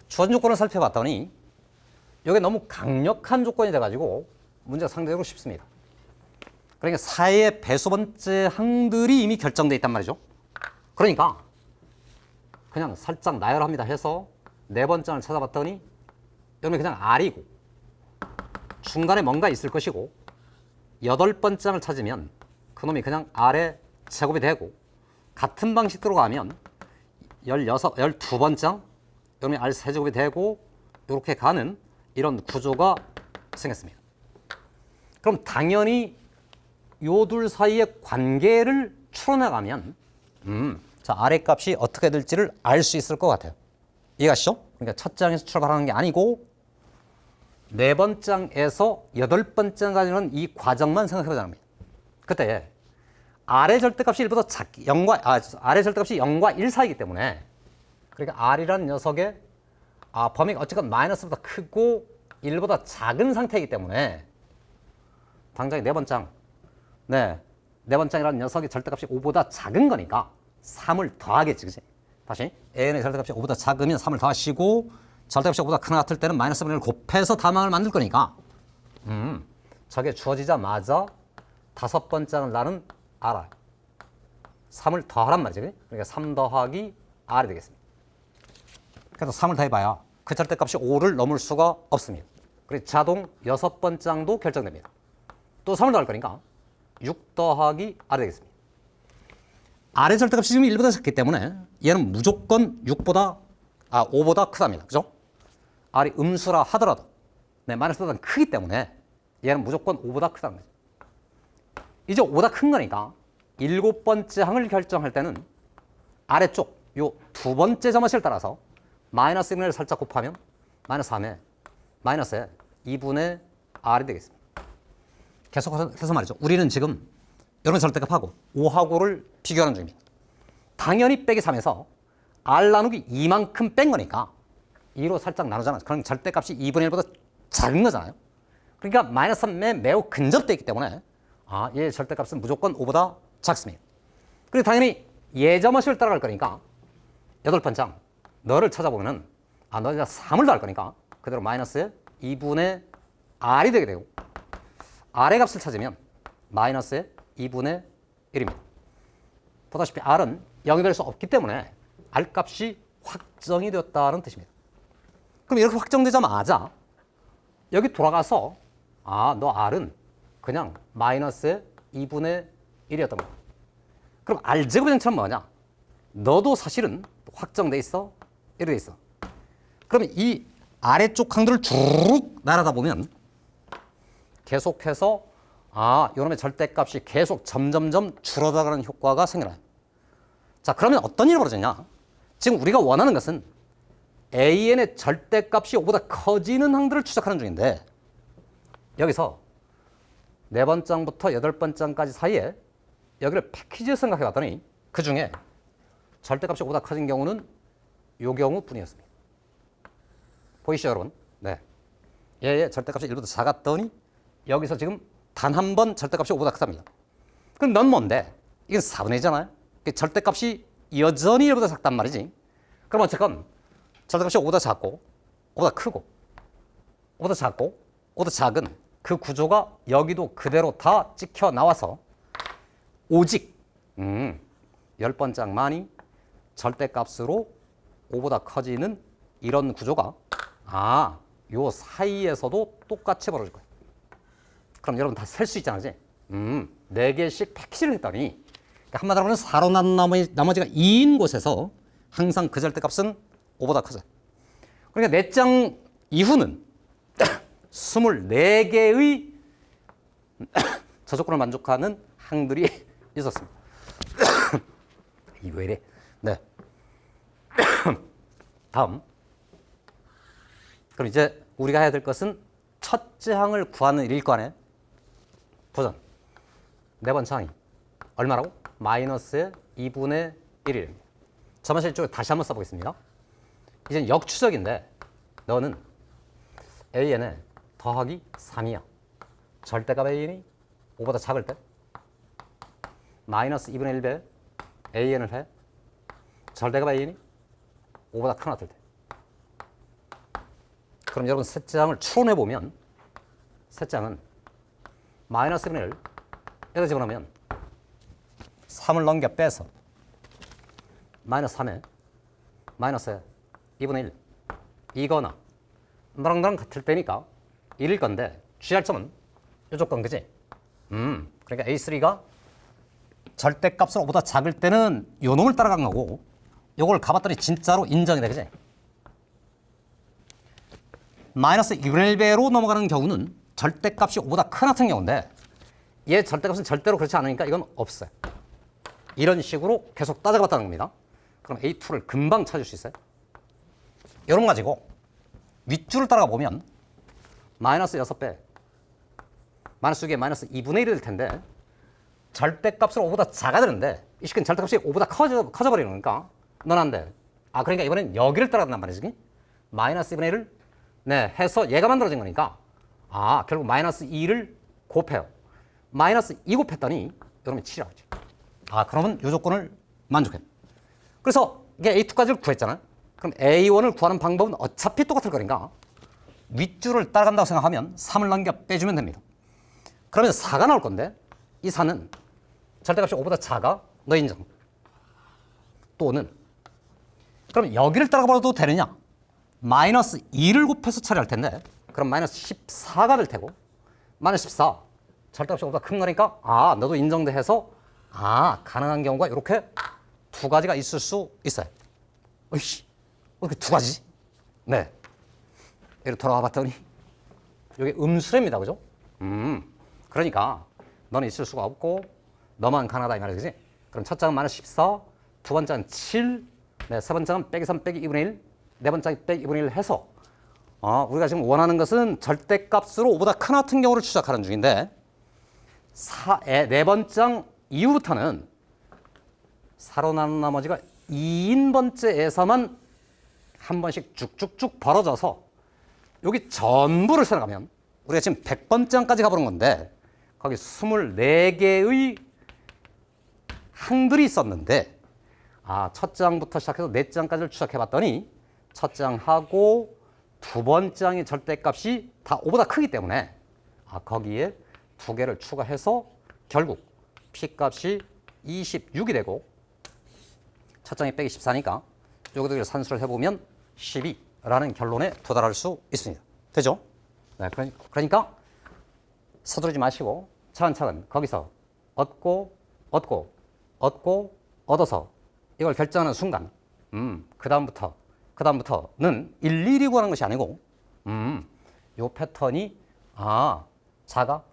주어진 조건을 살펴봤더니 이게 너무 강력한 조건이 돼가지고 문제가 상대적으로 쉽습니다. 그러니까 4의 배수번째 항들이 이미 결정돼 있단 말이죠. 그러니까 그냥 살짝 나열합니다 해서 네 번장을 찾아봤더니 여기는 그냥 R이고 중간에 뭔가 있을 것이고 여덟 번장을 찾으면 그놈이 그냥 R의 제곱이 되고 같은 방식대로 가면 12번장 여기는 R 세제곱이 되고 이렇게 가는 이런 구조가 생겼습니다. 그럼 당연히 요 둘 사이의 관계를 추론해가면 자, R의 값이 어떻게 될지를 알 수 있을 것 같아요. 이해가시죠? 그러니까 첫 장에서 출발하는 게 아니고 네 번장에서 여덟 번장까지는 이 과정만 생각해보자는 겁니다. 그때 R의 절대값이 1보다 작기, R의 절대값이 0과 1 사이이기 때문에 그러니까 R이라는 녀석의 범위가 어쨌건 마이너스보다 크고 1보다 작은 상태이기 때문에 당장에 네 번장 네 번장이라는 녀석의 절대값이 5보다 작은 거니까 3을 더하겠지, 그치? 다시 A의 절대값이 5보다 작으면 3을 더하시고 절대값이 5보다 크나 같을 때는 마이너스 분의 1을 곱해서 다망을 만들 거니까 저게 주어지자마자 다섯 번째는 나는 알아. 3을 더하란 말이지. 그러니까 3 더하기 R이 되겠습니다. 그래서 3을 더해봐야 그 절대값이 5를 넘을 수가 없습니다. 그래서 자동 여섯 번장도 결정됩니다. 또 3을 더할 거니까 6 더하기 R이 되겠습니다. R의 절대값이 지금 1보다 작기 때문에 얘는 무조건 5보다 크답니다. 그죠? R이 음수라 하더라도 마이너스보다 크기 때문에 얘는 무조건 5보다 크다는 거죠. 이제 5보다 큰 거니까 일곱 번째 항을 결정할 때는 아래쪽 요 두 번째 점화식을 따라서 마이너스 1을 살짝 곱하면 마이너스 3에 마이너스에 2분의 R이 되겠습니다. 계속해서 말이죠. 우리는 지금 이런 절대값하고 5하고를 비교하는 중입니다. 당연히 빼기 3에서 R 나누기 2만큼 뺀 거니까 2로 살짝 나누잖아요. 그럼 절대값이 2분의 1보다 작은 거잖아요. 그러니까 마이너스 3에 매우 근접되어 있기 때문에 얘 절대값은 무조건 5보다 작습니다. 그리고 당연히 예점화식을 따라갈 거니까 여덟 번장 너를 찾아보면은 너 이제 3을 더할 거니까 그대로 마이너스에 2분의 R이 되게 되고 R의 값을 찾으면 마이너스에 2분의 1입니다. 보다시피 R은 0이 될 수 없기 때문에 R 값이 확정이 되었다는 뜻입니다. 그럼 이렇게 확정되자마자 여기 돌아가서 너 R은 그냥 마이너스의 2분의 1이었던 거야. 그럼 R제곱 정체는 뭐냐? 너도 사실은 확정돼 있어? 이렇게 돼 있어. 그러면 이 아래쪽 항들을 쭉 날아다 보면 계속해서 이놈의 절대값이 계속 점점점 줄어들어가는 효과가 생겨나요. 자, 그러면 어떤 일이 벌어지냐? 지금 우리가 원하는 것은 AN의 절대값이 5보다 커지는 항들을 추적하는 중인데 여기서 네 번장부터 여덟 번장까지 사이에 여기를 패키지로 생각해 봤더니 그 중에 절대값이 5보다 커진 경우는 요 경우뿐이었습니다. 보이시죠, 여러분? 네. 얘의 절대값이 1보다 작았더니 여기서 지금 단 한 번 절대값이 5보다 크답니다. 그럼 넌 뭔데? 이건 4분의 1이잖아요. 절대값이 여전히 1보다 작단 말이지. 그럼 어쨌건 절대값이 5보다 작고 5보다 크고 5보다 작고 5보다 작은 그 구조가 여기도 그대로 다 찍혀 나와서 오직 10번장만이 절대값으로 5보다 커지는 이런 구조가 요 사이에서도 똑같이 벌어질 거예요. 그럼 여러분 다 셀 수 있잖아요. 4개씩 패키지를 했더니 한마디로 하면 4로 난 나머지가 2인 곳에서 항상 그 절대값은 5보다 커져요. 그러니까 4장 이후는 24개의 저조건을 만족하는 항들이 있었습니다. 이거 왜 이래? 네. 다음. 그럼 이제 우리가 해야 될 것은 첫째 항을 구하는 일일관의 도전. 네 번째 항이 얼마라고? 마이너스의 2분의 1입니다. 점화실 쪽에 다시 한번 써보겠습니다. 이제는 역추적인데 너는 AN에 더하기 3이야. 절대값 AN이 5보다 작을 때 마이너스 2분의 1배 AN을 해. 절대값 AN이 5보다 큰 같을 때. 그럼 여러분 셋째 항을 추론해보면 셋째 항은 마이너스 2분의 1 여기다 집어넣으면 3을 넘겨 빼서 마이너스 3에 마이너스 2분의 1 이거나 너랑 같을 때니까 1일 건데 취할 점은 이 조건 그지? 그러니까 A3가 절대값으로 5보다 작을 때는 요 놈을 따라간 거고 요걸 가봤더니 진짜로 인정이 돼 그지? 마이너스 2분의 1배로 넘어가는 경우는 절대값이 5보다 큰 같은 경우인데 얘 절대값은 절대로 그렇지 않으니까 이건 없어요. 이런 식으로 계속 따져봤다는 겁니다. 그럼 A2를 금방 찾을 수 있어요. 이런 거 가지고 윗줄을 따라가 보면 마이너스 6배 마이너스 6에 마이너스 2분의 1이 될 텐데 절대값으로 5보다 작아지는데 이 시간 절대값이 5보다 커져버리는 거니까 넌 안 돼. 아 그러니까 이번엔 여기를 따라간단 말이지. 마이너스 2분의 1을 네 해서 얘가 만들어진 거니까 아 결국 마이너스 2를 곱해요. 마이너스 2 곱했더니 여러분이 7이라고 하지. 아 그러면 이 조건을 만족해. 그래서 이게 A2까지를 구했잖아요. 그럼 A1을 구하는 방법은 어차피 똑같을 거니까 윗줄을 따라간다고 생각하면 3을 남겨 빼주면 됩니다. 그러면 4가 나올 건데 이 4는 절대값이 5보다 작아? 너 인정. 또는 그럼 여기를 따라가봐도 되느냐? 마이너스 2를 곱해서 처리할 텐데 그럼 마이너스 14가 될 테고 마이너스 14 절대값이 5보다 큰 거니까 아 너도 인정돼 해서 아 가능한 경우가 이렇게 두 가지가 있을 수 있어요. 어이씨 어떻게 두 가지지? 네. 여기 돌아와 봤더니 이게 음수랍니다. 그죠? 그러니까 너는 있을 수가 없고 너만 가능하다 이 말이지. 그럼 첫 장은 마이너스 14, 두 번째는 7, 네, 세 번째는 빼기 3 빼기 2분의 1, 네 번째 빼기 2분의 1 해서 우리가 지금 원하는 것은 절대값으로 5보다 큰 같은 경우를 추적하는 중인데 네 번째 이후부터는 4로 나눈 나머지가 2인번째에서만 한 번씩 쭉쭉쭉 벌어져서 여기 전부를 생각하면 우리가 지금 100번째까지 가보는 건데 거기 24개의 항들이 있었는데 첫 장부터 시작해서 네 장까지를 추적해 봤더니 첫 장하고 두 번째 장의 절대값이 다 5보다 크기 때문에 거기에 두 개를 추가해서 결국 P값이 26이 되고 첫 장이 빼기 14니까 여기도 산수를 해보면 12라는 결론에 도달할 수 있습니다. 되죠? 네, 그러니까 서두르지 마시고 차근차근 거기서 얻고 얻어서 이걸 결정하는 순간 그 다음부터는 일일이 구하는 것이 아니고 요 패턴이 작아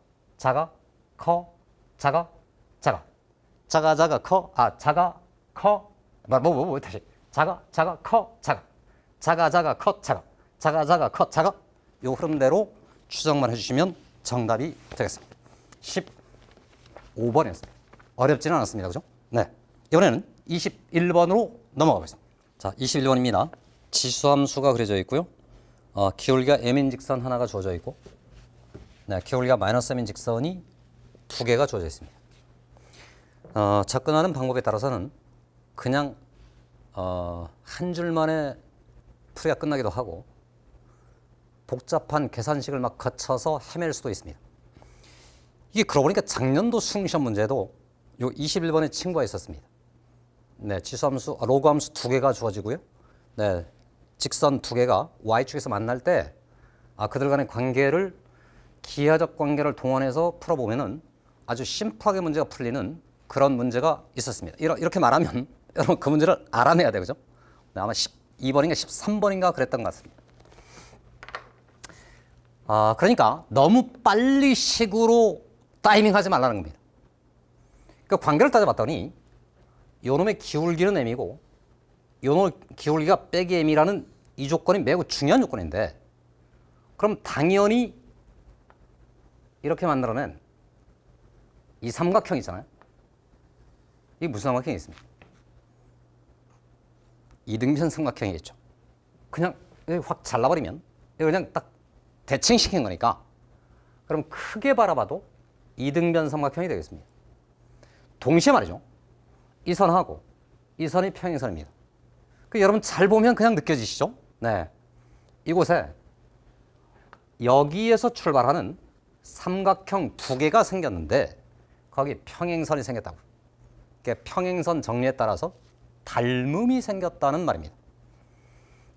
커 작아 커 다시 작아 커 요 흐름대로 추정만 해주시면 정답이 되겠습니다. 15번이었습니다. 어렵지는 않았습니다. 그죠? 네. 이번에는 21번으로 넘어가 보겠습니다. 자, 21번입니다. 지수함수가 그려져 있고요. 기울기가 m인 직선 하나가 주어져 있고 네, 기울기가 마이너스 m인 직선이 두 개가 주어져 있습니다. 접근하는 방법에 따라서는 그냥 한 줄만에 풀이가 끝나기도 하고 복잡한 계산식을 막 거쳐서 헤맬 수도 있습니다. 이게 그러고 보니까 작년도 수능시험 문제도 요 21번의 친구가 있었습니다. 네, 지수함수, 로그함수 두 개가 주어지고요. 네, 직선 두 개가 y축에서 만날 때 그들 간의 관계를 기하적 관계를 동원해서 풀어보면은 아주 심플하게 문제가 풀리는 그런 문제가 있었습니다. 이렇게 말하면 여러분 그 문제를 알아내야 돼요. 그죠? 네, 아마 12번인가 13번인가 그랬던 것 같습니다. 그러니까 너무 빨리 식으로 타이밍하지 말라는 겁니다. 그 관계를 따져봤더니 요놈의 기울기는 m이고 요놈의 기울기가 빼기 m이라는 이 조건이 매우 중요한 조건인데 그럼 당연히 이렇게 만들어낸 이 삼각형이 있잖아요. 이게 무슨 삼각형이 있습니까? 이등변 삼각형이겠죠. 그냥 확 잘라버리면 이거 그냥 딱 대칭시킨 거니까 그럼 크게 바라봐도 이등변 삼각형이 되겠습니다. 동시에 말이죠. 이 선하고 이 선이 평행선입니다. 여러분 잘 보면 그냥 느껴지시죠? 네. 이곳에 여기에서 출발하는 삼각형 두 개가 생겼는데 거기 평행선이 생겼다고. 평행선 정리에 따라서 닮음이 생겼다는 말입니다.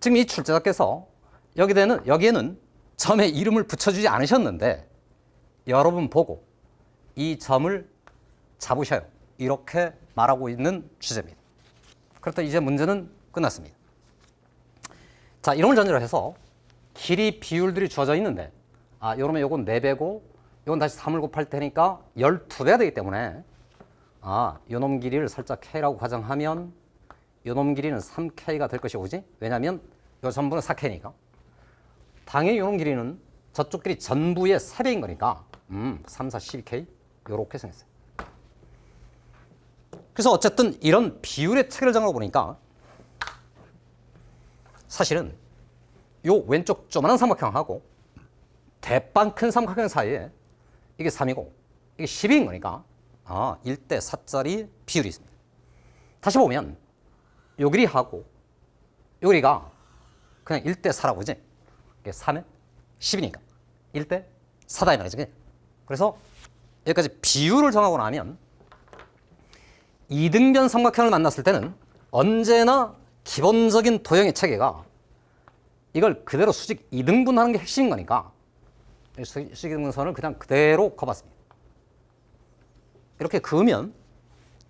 지금 이 출제자께서 여기에는 점의 이름을 붙여주지 않으셨는데 여러분 보고 이 점을 잡으셔요. 이렇게 말하고 있는 주제입니다. 그렇다면 이제 문제는 끝났습니다. 자, 이런 걸 전제로 해서 길이 비율들이 주어져 있는데 요러면 요건 4배고 요건 다시 3을 곱할 테니까 12배가 되기 때문에 요놈 길이를 살짝 K라고 가정하면 요놈 길이는 3K가 될 것이고, 그지? 왜냐하면 요 전부는 4K니까. 당연히 요놈 길이는 저쪽 길이 전부의 3배인 거니까 3, 4, 12K 요렇게 생겼어요. 그래서 어쨌든 이런 비율의 체계를 정하고 보니까 사실은 요 왼쪽 조그마한 삼각형하고 대빵 큰 삼각형 사이에 이게 3이고 이게 12인 거니까 1대 4짜리 비율이 있습니다. 다시 보면 요 길이하고 요 길이가 그냥 1대 4라고, 그지? 이게 3에 10이니까 1대 4다 이 말이지. 그래서 여기까지 비율을 정하고 나면 이등변 삼각형을 만났을 때는 언제나 기본적인 도형의 체계가 이걸 그대로 수직 2등분하는 게 핵심인 거니까 수직 2등분선을 그냥 그대로 그어봤습니다. 이렇게 그으면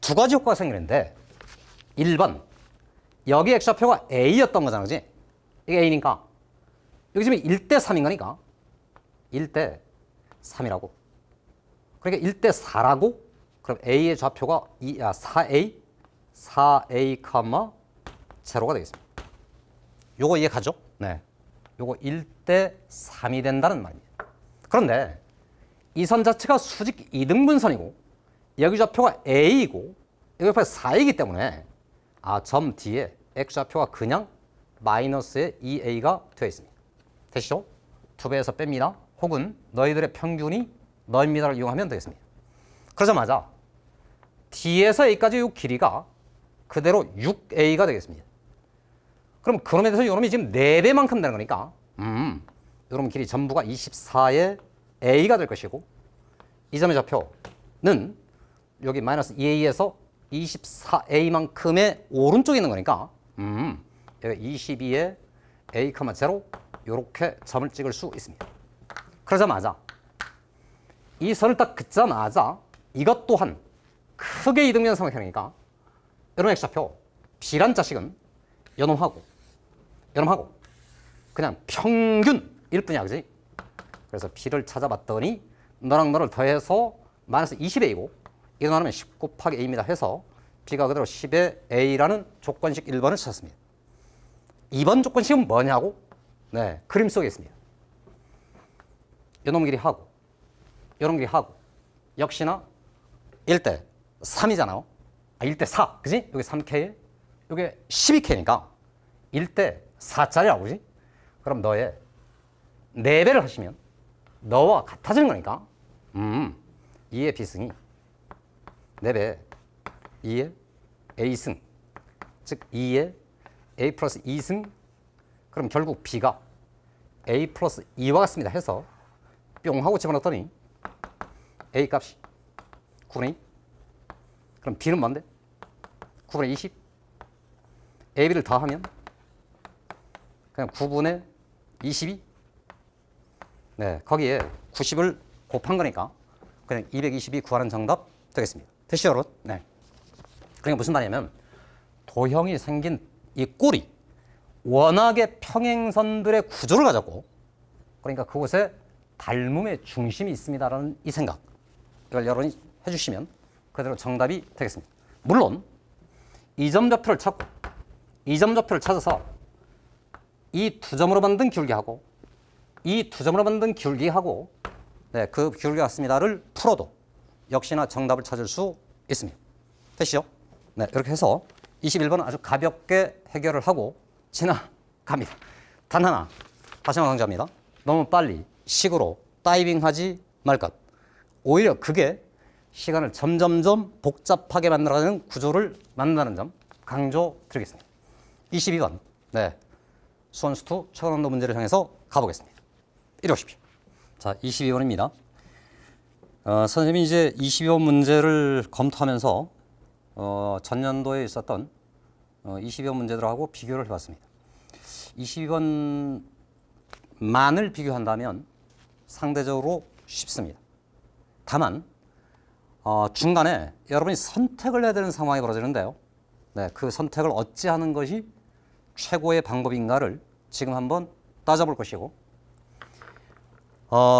두 가지 효과가 생기는데 1번, 여기 X좌표가 A였던 거잖아, 그지? 이게 A니까 여기 지금 1대 3인 거니까 1대 3이라고. 그러니까 1대 4라고. 그럼 A의 좌표가 4A, 4A, 0가 되겠습니다. 요거 이해가죠? 네. 요거 1대 3이 된다는 말입니다. 그런데 이 선 자체가 수직 2등분선이고 여기 좌표가 A이고 여기 좌표가 4이기 때문에 점 뒤에 X좌표가 그냥 마이너스의 2A가 되어 있습니다. 되시죠? 2배에서 뺍니다. 혹은 너희들의 평균이 너입니다를 이용하면 되겠습니다. 그러자마자 D에서 A까지 이 길이가 그대로 6A가 되겠습니다. 그럼 그놈에 대해서 이놈이 지금 4배만큼 되는 거니까 이놈 길이 전부가 24의 A가 될 것이고 이 점의 좌표는 여기 마이너스 2A에서 24A만큼의 오른쪽에 있는 거니까 여기 22의 A, 0 이렇게 점을 찍을 수 있습니다. 그러자마자 이 선을 딱 긋자마자 이것 또한 크게 이등변 삼각형이니까 이런 X좌표 B란 자식은 요놈하고 그냥 평균일 뿐이야, 그지? 그래서 B를 찾아봤더니 너랑 너를 더해서 마이너스 20A고 이거 나누면 10 곱하기 A입니다 해서 B가 그대로 10의 A라는 조건식 1번을 찾았습니다. 2번 조건식은 뭐냐고? 네, 그림 속에 있습니다. 요놈 길이 하고 요놈 길이 하고 역시나 1대 3이잖아요. 1대 4, 그지? 여기 3K에 여기 12K니까 1대 4짜리라고, 그지? 그럼 너의 4배를 하시면 너와 같아지는 거니까 2의 B승이 4배 2의 A승, 즉 2의 A 플러스 2승. 그럼 결국 B가 A 플러스 2와 같습니다 해서 뿅 하고 집어넣었더니 A 값이 9분의 2. 그럼 B는 뭔데? 9분의 20. A, B를 더하면 그냥 9분의 22. 네, 거기에 90을 곱한 거니까 그냥 220이 구하는 정답 되겠습니다. 됐죠, 여러분? 네. 그러니까 무슨 말이냐면 도형이 생긴 이 꼴이 워낙에 평행선들의 구조를 가졌고 그러니까 그곳에 닮음의 중심이 있습니다라는 이 생각, 이걸 여러분이 해주시면 그대로 정답이 되겠습니다. 물론 이 점 좌표를 찾고 이 점 좌표를 찾아서 이 두 점으로 만든 기울기하고 이 두 점으로 만든 기울기하고 네, 그 기울기 같습니다를 풀어도 역시나 정답을 찾을 수 있습니다. 되시죠? 네, 이렇게 해서 21번은 아주 가볍게 해결을 하고 지나갑니다. 단 하나, 다시 한번 강조합니다. 너무 빨리 식으로 다이빙하지 말 것. 오히려 그게 시간을 점점점 복잡하게 만들어가는 구조를 만든다는 점 강조드리겠습니다. 22번, 네, 수원수투 초강도 문제를 향해서 가보겠습니다. 이리 오십시오. 자, 22번입니다. 선생님이 이제 22번 문제를 검토하면서 전년도에 있었던 22번 문제들하고 비교를 해봤습니다. 22번 만을 비교한다면 상대적으로 쉽습니다. 다만 중간에 여러분이 선택을 해야 되는 상황이 벌어지는데요. 네, 그 선택을 어찌하는 것이 최고의 방법인가를 지금 한번 따져볼 것이고,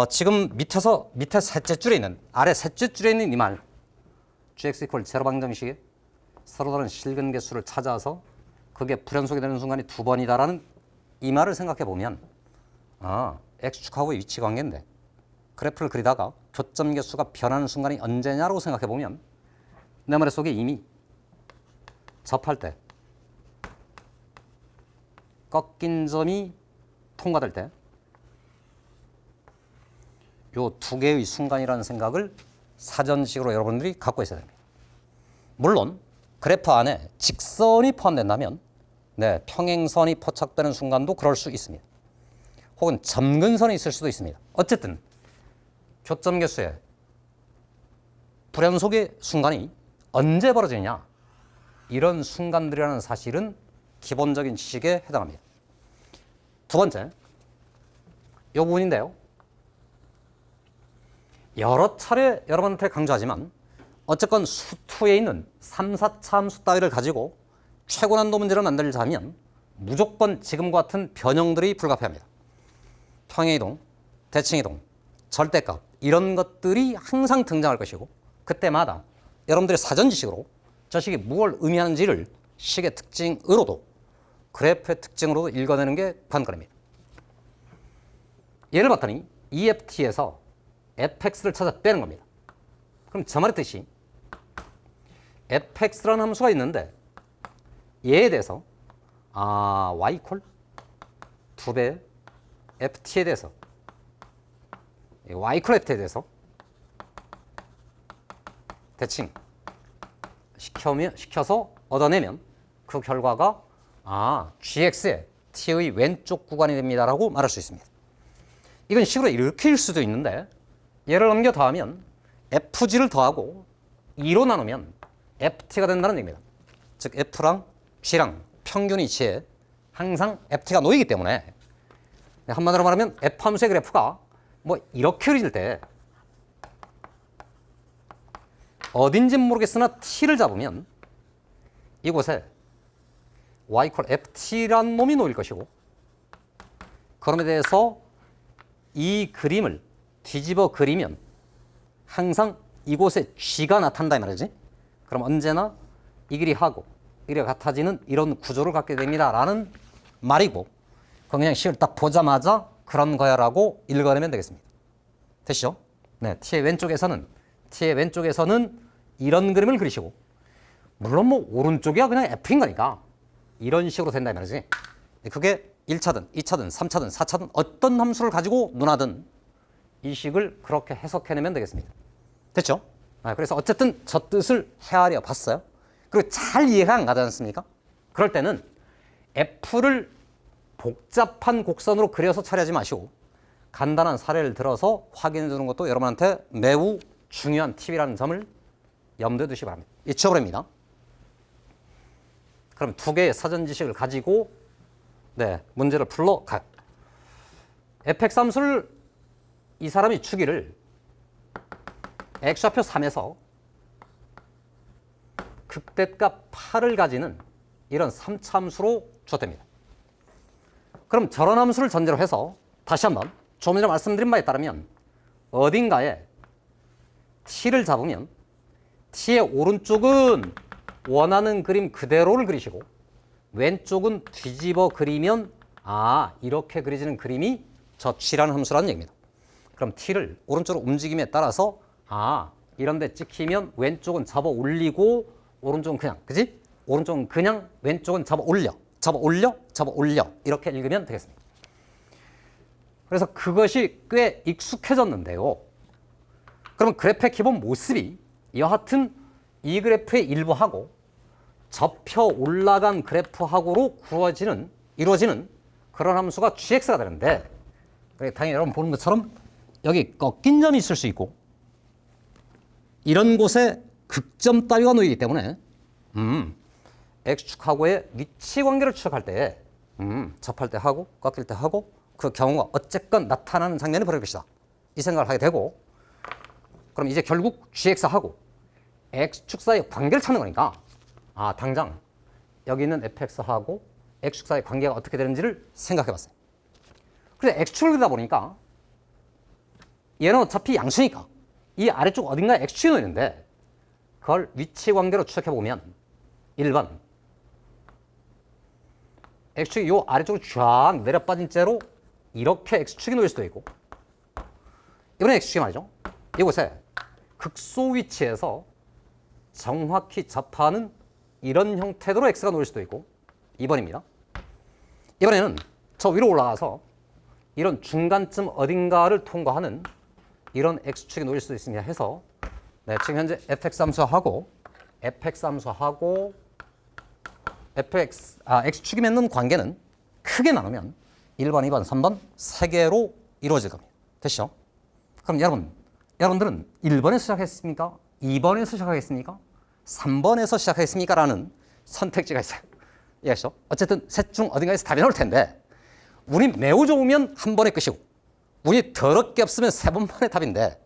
지금 밑에 셋째 줄에 있는, 아래 셋째 줄에 있는 이 말, gx 이퀄 제로 방정식에 서로 다른 실근 개수를 찾아서 그게 불연속이 되는 순간이 두 번이다라는 이 말을 생각해 보면, x축하고의 위치 관계인데 그래프를 그리다가 교점 개수가 변하는 순간이 언제냐라고 생각해 보면 내 머릿속에 이미 접할 때 꺾인 점이 통과될 때 요 두 개의 순간이라는 생각을 사전식으로 여러분들이 갖고 있어야 됩니다. 물론 그래프 안에 직선이 포함된다면 네, 평행선이 포착되는 순간도 그럴 수 있습니다. 혹은 점근선이 있을 수도 있습니다. 어쨌든 교점 개수의 불연속의 순간이 언제 벌어지느냐, 이런 순간들이라는 사실은 기본적인 지식에 해당합니다. 두 번째, 이 부분인데요. 여러 차례 여러분한테 강조하지만 어쨌건 수2에 있는 3, 4차 함수 따위를 가지고 최고난도 문제를 만들자면 무조건 지금과 같은 변형들이 불가피합니다. 평행이동, 대칭이동, 절대값 이런 것들이 항상 등장할 것이고, 그때마다 여러분들의 사전 지식으로 저 식이 무엇을 의미하는지를 식의 특징으로도 그래프의 특징으로도 읽어내는 게 관건입니다. 예를 봤더니 EFT에서 fx를 찾아 빼는 겁니다. 그럼 저 말의 뜻이 fx라는 함수가 있는데 얘에 대해서 y 이퀄 2배 ft에 대해서 y 이퀄 ft에 대해서 대칭 시켜서 얻어내면 그 결과가 gx의 t의 왼쪽 구간이 됩니다라고 말할 수 있습니다. 이건 식으로 이렇게 일 수도 있는데 얘를 넘겨 더하면 fg를 더하고 2로 나누면 ft가 된다는 얘기입니다. 즉 f랑 g랑 평균 이치에 항상 ft가 놓이기 때문에 한마디로 말하면 f 함수의 그래프가 뭐 이렇게 그려질 때 어딘지는 모르겠으나 t를 잡으면 이곳에 y 이퀄 ft라는 놈이 놓일 것이고, 그럼에 대해서 이 그림을 뒤집어 그리면 항상 이곳에 g가 나타난다 이 말이지. 그럼 언제나 이 길이 하고 이 길이가 같아지는 이런 구조를 갖게 됩니다 라는 말이고, 그건 그냥 식을 딱 보자마자 그런 거야 라고 읽어내면 되겠습니다. 됐죠? 네, t의 왼쪽에서는 이런 그림을 그리시고, 물론 뭐 오른쪽이야 그냥 f인 거니까 이런 식으로 된다 이 말이지. 그게 1차든 2차든 3차든 4차든 어떤 함수를 가지고 논하든 이 식을 그렇게 해석해내면 되겠습니다. 됐죠? 그래서 어쨌든 저 뜻을 헤아려 봤어요. 그리고 잘 이해가 안 가지 않습니까? 그럴 때는 f를 복잡한 곡선으로 그려서 처리하지 마시고 간단한 사례를 들어서 확인해 주는 것도 여러분한테 매우 중요한 팁이라는 점을 염두에 두시기 바랍니다. 잊혀버립니다. 그럼 두 개의 사전 지식을 가지고 문제를 풀러가요. fx 함수를 이 사람이 주기를 x좌표 3에서 극대값 8을 가지는 이런 3차 함수로 줬답니다. 그럼 저런 함수를 전제로 해서 다시 한번 조금 전에 말씀드린 바에 따르면 어딘가에 t를 잡으면 t의 오른쪽은 원하는 그림 그대로를 그리시고 왼쪽은 뒤집어 그리면 이렇게 그려지는 그림이 저 g라는 함수라는 얘기입니다. 그럼 t를 오른쪽으로 움직임에 따라서 이런 데 찍히면 왼쪽은 잡아 올리고 오른쪽은 그냥, 그지? 오른쪽은 그냥, 왼쪽은 잡아 올려 이렇게 읽으면 되겠습니다. 그래서 그것이 꽤 익숙해졌는데요. 그러면 그래프의 기본 모습이 여하튼 이 그래프의 일부하고 접혀 올라간 그래프하고로 이루어지는 그런 함수가 gx가 되는데, 당연히 여러분 보는 것처럼 여기 꺾인 점이 있을 수 있고 이런 곳에 극점 따위가 놓이기 때문에 x축하고의 위치 관계를 추적할 때 접할 때 하고 꺾일 때 하고 그 경우가 어쨌건 나타나는 장면이 벌어질 것이다. 이 생각을 하게 되고, 그럼 이제 결국 gx하고 x축 사이의 관계를 찾는 거니까, 당장 여기 있는 fx하고 x축 사이의 관계가 어떻게 되는지를 생각해 봤어요. 그래서 x축을 그리다 보니까 얘는 어차피 양수니까 이 아래쪽 어딘가에 x축이 놓이는데, 그걸 위치 관계로 추적해 보면 1번 x축이 요 아래쪽으로 쫙 내려 빠진 채로 이렇게 x축이 놓일 수도 있고, 이번에 x축이 말이죠. 이곳에 극소 위치에서 정확히 접하는 이런 형태로 x가 놓일 수도 있고, 2번입니다. 이번에는 저 위로 올라가서 이런 중간쯤 어딘가를 통과하는 이런 x축이 놓일 수도 있습니다 해서, 네, 지금 현재 fx 함수하고 x축이 맺는 관계는 크게 나누면 1번, 2번, 3번 세 개로 이루어질 겁니다. 됐죠? 그럼 여러분들은 1번에서 시작했습니까? 2번에서 시작하겠습니까? 3번에서 시작하겠습니까? 라는 선택지가 있어요. 이해하시죠? 어쨌든 셋 중 어딘가에서 답이 나올 텐데, 운이 매우 좋으면 한 번에 끝이고, 운이 더럽게 없으면 세 번 만에 답인데,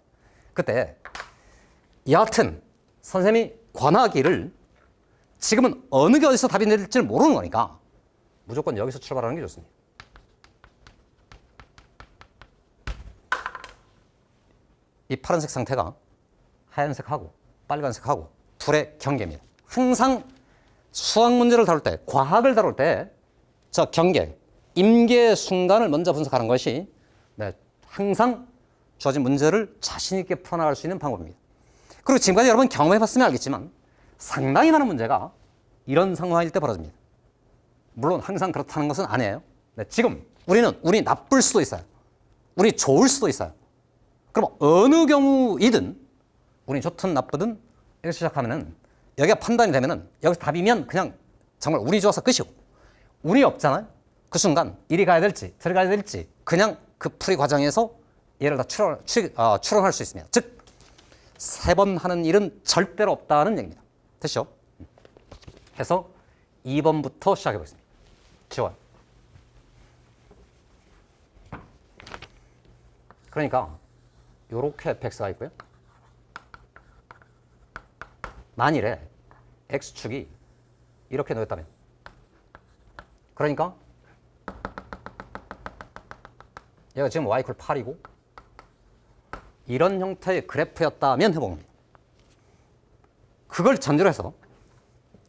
그때 여하튼 선생님이 권하기를 지금은 어느 게 어디서 답이 될지를 모르는 거니까 무조건 여기서 출발하는 게 좋습니다. 이 파란색 상태가 하얀색하고 빨간색하고 둘의 경계입니다. 항상 수학 문제를 다룰 때, 과학을 다룰 때 저 경계, 임계의 순간을 먼저 분석하는 것이, 네, 항상 주어진 문제를 자신 있게 풀어나갈 수 있는 방법입니다. 그리고 지금까지 여러분 경험해봤으면 알겠지만 상당히 많은 문제가 이런 상황일 때 벌어집니다. 물론 항상 그렇다는 것은 아니에요. 네, 지금 우리는 운이 나쁠 수도 있어요. 운이 좋을 수도 있어요. 그럼 어느 경우이든 운이 좋든 나쁘든 여기서 시작하면은, 여기가 판단이 되면은 여기서 답이면 그냥 정말 운이 좋아서 끝이고, 운이 없잖아요. 그 순간 이리 가야 될지 저리 가야 될지 그냥 그 풀이 과정에서 얘를 다 추론할 수 있습니다. 즉 세 번 하는 일은 절대로 없다는 얘기입니다. 됐죠? 해서 2번부터 시작해 보겠습니다. 지워요. 그러니까 요렇게 fx가 있고요. 만일에 x축이 이렇게 놓였다면, 그러니까 얘가 지금 y = 8이고 이런 형태의 그래프였다면 해봅니다. 그걸 전제로 해서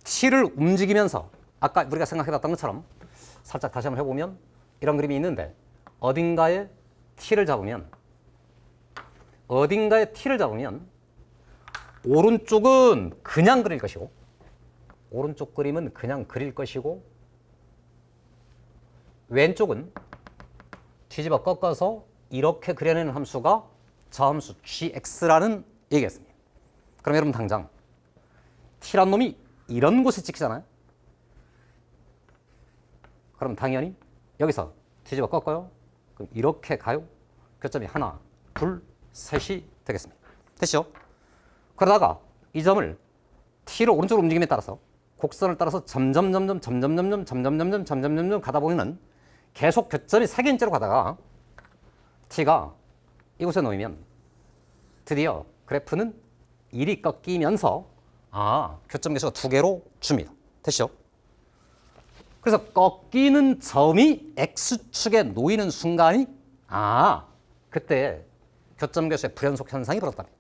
t를 움직이면서 아까 우리가 생각해봤던 것처럼 살짝 다시 한번 해보면 이런 그림이 있는데, 어딘가에 t를 잡으면 오른쪽은 그냥 그릴 것이고, 오른쪽 그림은 그냥 그릴 것이고, 왼쪽은 뒤집어 꺾어서 이렇게 그려내는 함수가 저 함수 gx라는 얘기였습니다. 그럼 여러분 당장 t란 놈이 이런 곳에 찍히잖아요. 그럼 당연히 여기서 뒤집어 꺾어요. 그럼 이렇게 가요. 교점이 하나, 둘, 셋이 되겠습니다. 됐죠? 그러다가 이 점을 t로 오른쪽으로 움직임에 따라서 곡선을 따라서 점점 가다 보면은 계속 교점이 3개인째로 가다가 t가 이곳에 놓이면 드디어 그래프는 1이 꺾이면서 교점 개수가 2개로 줍니다. 됐죠? 그래서 꺾이는 점이 x축에 놓이는 순간이 그때 교점 개수의 불연속 현상이 벌어졌답니다.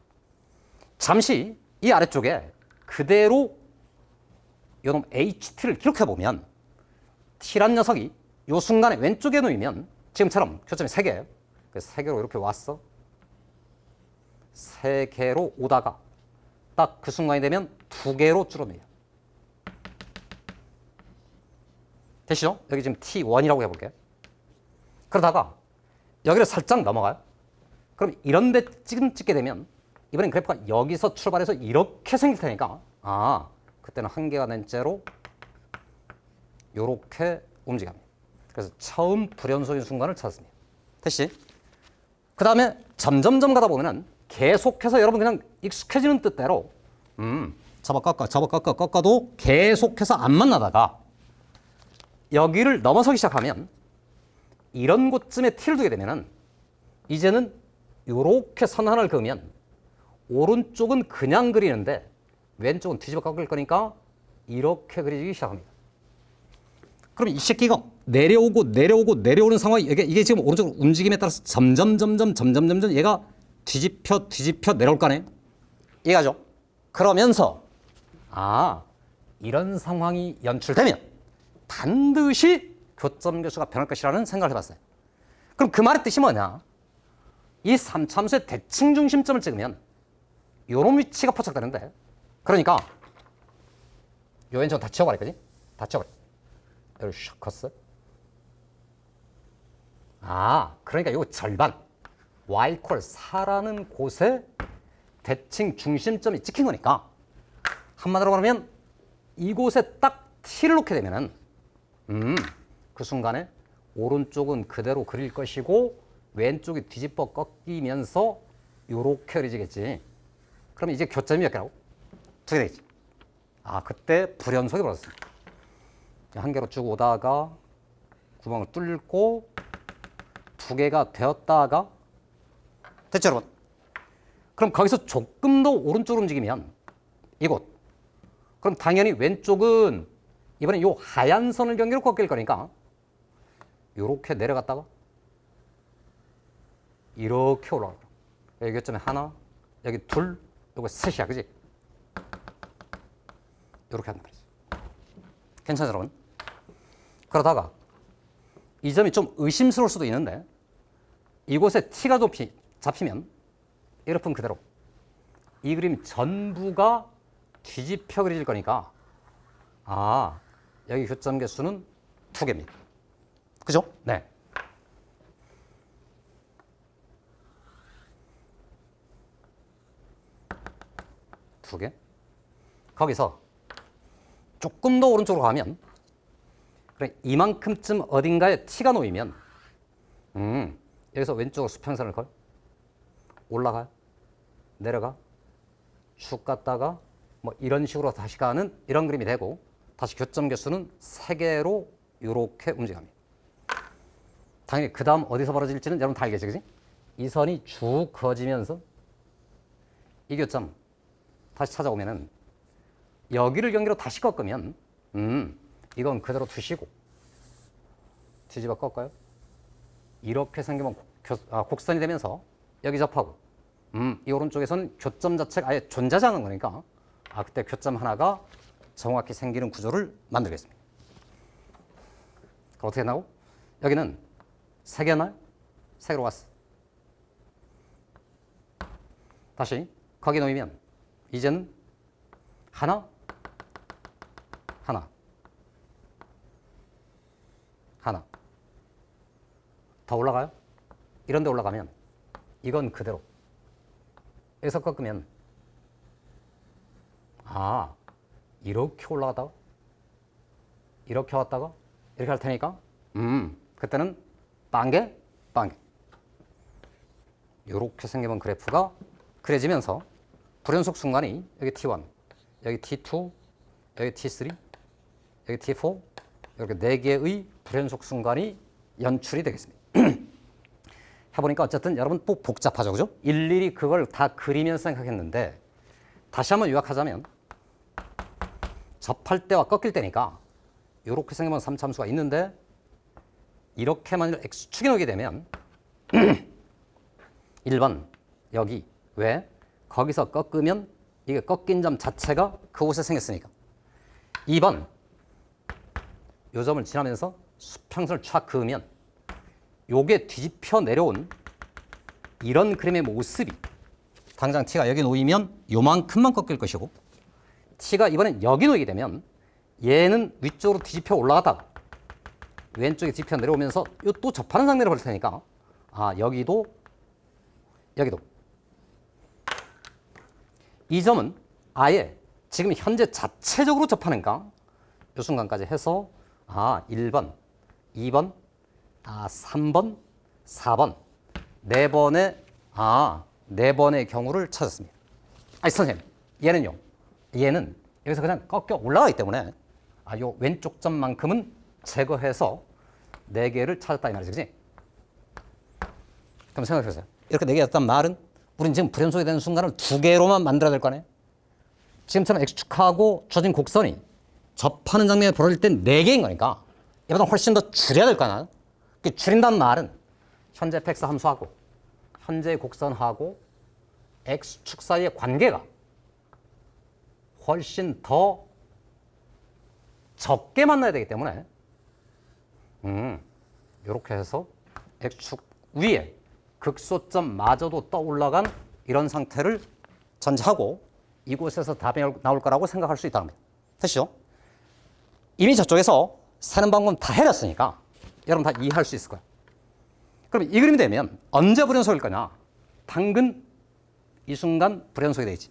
잠시 이 아래쪽에 그대로 요놈 ht를 기록해 보면 t란 녀석이 요 순간에 왼쪽에 놓이면 지금처럼 교점이 3개예요. 그래서 3개로 이렇게 왔어. 3개로 오다가 딱 그 순간이 되면 2개로 줄어듭니다. 되시죠? 여기 지금 T1이라고 해볼게요. 그러다가 여기를 살짝 넘어가요. 그럼 이런 데 찍게 되면 이번엔 그래프가 여기서 출발해서 이렇게 생길 테니까 그때는 한 개가 된 채로 이렇게 움직입니다. 그래서 처음 불연속인 순간을 찾았습니다. 됐지? 그 다음에 점점점 가다 보면은 계속해서 여러분 그냥 익숙해지는 뜻대로 접어 꺾어도 계속해서 안 만나다가 여기를 넘어서기 시작하면 이런 곳쯤에 T를 두게 되면은 이제는 이렇게 선 하나를 그으면 오른쪽은 그냥 그리는데 왼쪽은 뒤집어 깎을 거니까 이렇게 그리기 시작합니다. 그럼 이 새끼가 내려오고 내려오는 상황이 이게 지금 오른쪽 움직임에 따라서 점점 얘가 뒤집혀 내려올 거 아니에요? 이해가죠? 그러면서 이런 상황이 연출되면 반드시 교점 교수가 변할 것이라는 생각을 해봤어요. 그럼 그 말의 뜻이 뭐냐? 이 3차함수의 대칭 중심점을 찍으면 이런 위치가 포착되는데, 그러니까 요 왼쪽 다 치워버릴 거지? 다 치워버려. 여기 샥 컸어. 그러니까 요 절반 y 콜 4라는 곳에 대칭 중심점이 찍힌 거니까 한마디로 말하면 이곳에 딱 T를 놓게 되면은 그 순간에 오른쪽은 그대로 그릴 것이고 왼쪽이 뒤집어 꺾이면서 요렇게 그려지겠지. 그럼 이제 교점이 몇 개라고? 2개 되겠지. 그때 불연속이 벌어졌습니다. 한 개로 쭉 오다가 구멍을 뚫고 2개가 되었다가 됐죠, 여러분? 그럼 거기서 조금 더 오른쪽으로 움직이면 이곳. 그럼 당연히 왼쪽은 이번에 요 하얀 선을 경계로 꺾일 거니까 요렇게 내려갔다가 이렇게 올라가요. 여기 교점에 하나, 여기 둘, 요거 셋이야, 그지? 요렇게 한단 말이지. 괜찮죠, 여러분? 그러다가 이 점이 좀 의심스러울 수도 있는데 이곳에 T가 잡히면 이 그래프는 그대로 이 그림 전부가 뒤집혀 그려질 거니까 여기 교점 개수는 2개입니다. 그죠? 네. 두 개. 거기서 조금 더 오른쪽으로 가면 그래 이만큼쯤 어딘가에 T가 놓이면 여기서 왼쪽으로 수평선을 걸 올라가요. 내려가 쭉 갔다가 뭐 이런 식으로 다시 가는 이런 그림이 되고 다시 교점 개수는 3개로 이렇게 움직입니다. 당연히 그 다음 어디서 벌어질지는 여러분 다 알겠죠, 그지? 이 선이 쭉 그어지면서 이 교점 다시 찾아오면은 여기를 경계로 다시 꺾으면 이건 그대로 두시고 뒤집어 꺾어요. 이렇게 생기면 곡선이 되면서 여기 접하고 이 오른쪽에서는 교점 자체가 아예 존재하지 않는 거니까 그때 교점 하나가 정확히 생기는 구조를 만들겠습니다. 그럼 어떻게 나고? 여기는 3개나 3개로 갔어. 다시 거기 놓이면 이제는 하나 더 올라가요? 이런 데 올라가면 이건 그대로 여기서 꺾으면 이렇게 올라갔다가 이렇게 왔다가 이렇게 할 테니까 그때는 빵개 이렇게 생기면 그래프가 그려지면서 불연속 순간이 여기 T1, 여기 T2, 여기 T3, 여기 T4 이렇게 4개의 불연속 순간이 연출이 되겠습니다. 해보니까 어쨌든 여러분 또 복잡하죠, 그죠? 일일이 그걸 다 그리면서 생각했는데 다시 한번 요약하자면 접할 때와 꺾일 때니까 이렇게 생기면 3차함수가 있는데 이렇게 만일 X축이 나오게 되면 1번 여기 왜? 거기서 꺾으면 이게 꺾인 점 자체가 그곳에 생겼으니까 2번 요 점을 지나면서 수평선을 촥 그으면 요게 뒤집혀 내려온 이런 그림의 모습이 당장 T가 여기 놓이면 요만큼만 꺾일 것이고 T가 이번엔 여기 놓이게 되면 얘는 위쪽으로 뒤집혀 올라가다가 왼쪽에 뒤집혀 내려오면서 요 또 접하는 상태로 벌릴 테니까 여기도 이 점은 아예 지금 현재 자체적으로 접하는가 요 순간까지 해서 1번, 2번, 3번, 4번, 4번의 네 번의 경우를 찾았습니다. 선생님, 얘는 여기서 그냥 꺾여 올라가기 때문에 요 왼쪽 점만큼은 제거해서 4개를 찾았다 이 말이지, 그치? 그럼 생각해보세요. 이렇게 4개였단 말은 우린 지금 불연속이 되는 순간을 2개로만 만들어야 될 거 아니에요? 지금처럼 X축하고 주어진 곡선이 접하는 장면이 벌어질 땐 4개인 거니까 이보다 훨씬 더 줄여야 될 거 아니에요? 줄인다는 말은 현재 fx 함수하고 현재 곡선하고 X축 사이의 관계가 훨씬 더 적게 만나야 되기 때문에 이렇게 해서 X축 위에 극소점마저도 떠올라간 이런 상태를 전제하고 이곳에서 답이 나올 거라고 생각할 수 있다는 겁니다. 됐죠? 이미 저쪽에서 세는 방법 다 해놨으니까 여러분 다 이해할 수 있을 거예요. 그럼 이 그림이 되면 언제 불연속일 거냐? 당근 이 순간 불연속이 되지.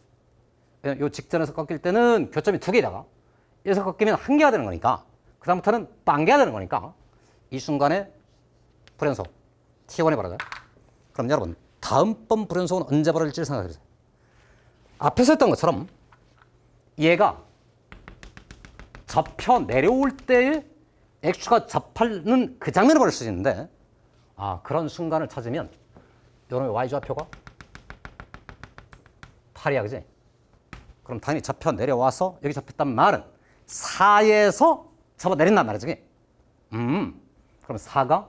이 직전에서 꺾일 때는 교점이 2개에다가 여기서 꺾이면 1개가 되는 거니까 그 다음부터는 빵개가 되는 거니까 이 순간에 불연속 T1이 벌어져요. 그럼 여러분 다음번 불연속은 언제 벌어질지 생각해 보세요. 앞에서 했던 것처럼 얘가 접혀 내려올 때에 X축과 접하는 그 장면을 벌일 수 있는데 그런 순간을 찾으면 이런 Y좌표가 8이야, 그지? 그럼 당연히 접혀 내려와서 여기 접혔단 말은 4에서 접어 내린단 말이지. 그럼 4가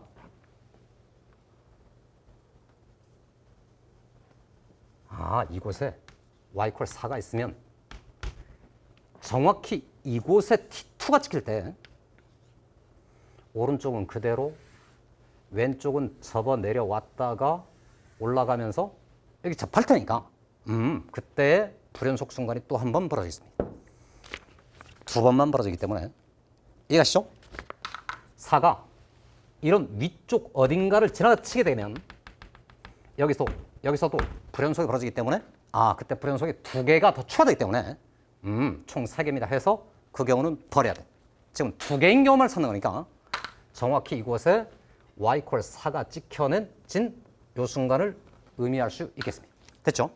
이곳에 y = 4가 있으면 정확히 이곳에 T2가 찍힐 때 오른쪽은 그대로 왼쪽은 접어 내려왔다가 올라가면서 여기 접할 테니까 그때 불연속 순간이 또 한 번 벌어지겠습니다. 2번만 벌어지기 때문에 이해가시죠? 4가 이런 위쪽 어딘가를 지나치게 되면 여기서도 불연속이 벌어지기 때문에 그때 불연속이 2개가 더 추가되기 때문에 총 3개입니다 해서 그 경우는 버려야 돼. 지금 2개인 경우만 찾는 거니까 정확히 이곳에 y = 4가 찍혀진 이 순간을 의미할 수 있겠습니다. 됐죠?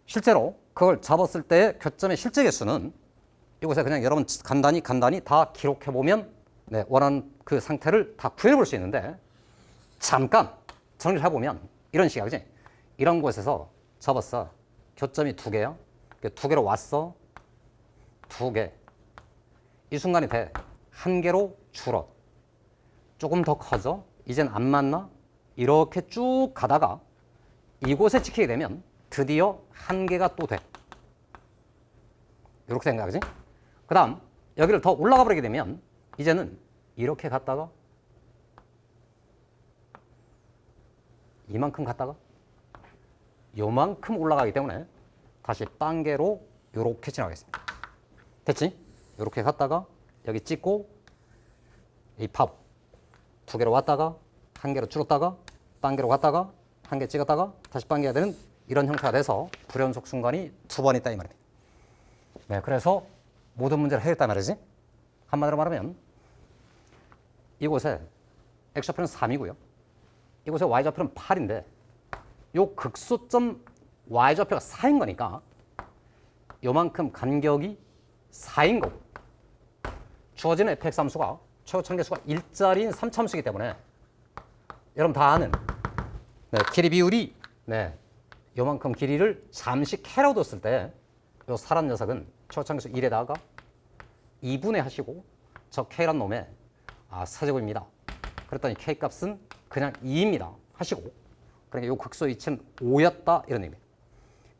실제로 그걸 잡았을 때의 교점의 실제 개수는 이곳에 그냥 여러분 간단히 다 기록해보면 원하는 그 상태를 다 구해볼 수 있는데 잠깐 정리를 해보면 이런 식이야, 그지? 이런 곳에서 접었어. 교점이 2개야. 2개로 왔어. 2개. 이 순간이 돼. 1개로 줄어. 조금 더 커져. 이젠 안 맞나? 이렇게 쭉 가다가 이곳에 찍히게 되면 드디어 1개가 또 돼. 이렇게 된 거야, 그지? 그 다음 여기를 더 올라가 버리게 되면 이제는 이렇게 갔다가 이만큼 갔다가 요만큼 올라가기 때문에 다시 빵개로 이렇게 지나가겠습니다. 됐지? 이렇게 갔다가 여기 찍고 이 팝 2개로 왔다가 1개로 줄었다가 빵개로 갔다가 1개 찍었다가 다시 빵개가 되는 이런 형태가 돼서 불연속 순간이 2번 있다 이 말입니다. 네, 그래서 모든 문제를 해결했단 말이지. 한마디로 말하면 이곳에 X좌표는 3이고요. 이곳에 Y좌표는 8인데 요 극소점 Y좌표가 4인 거니까 요만큼 간격이 4인 거고 주어지는 fx 함수가 최고 참계수가 1짜리인 3참수이기 때문에 여러분 다 아는 길이 비율이 요만큼 길이를 잠시 K라고 뒀을 때 요 사람 녀석은 최고 참계수 1에다가 2분의 하시고 저 K란 놈의 4제곱입니다. 그랬더니 K 값은 그냥 2입니다. 하시고 그러니까 요 극소 이치는 5였다 이런 얘기입니다.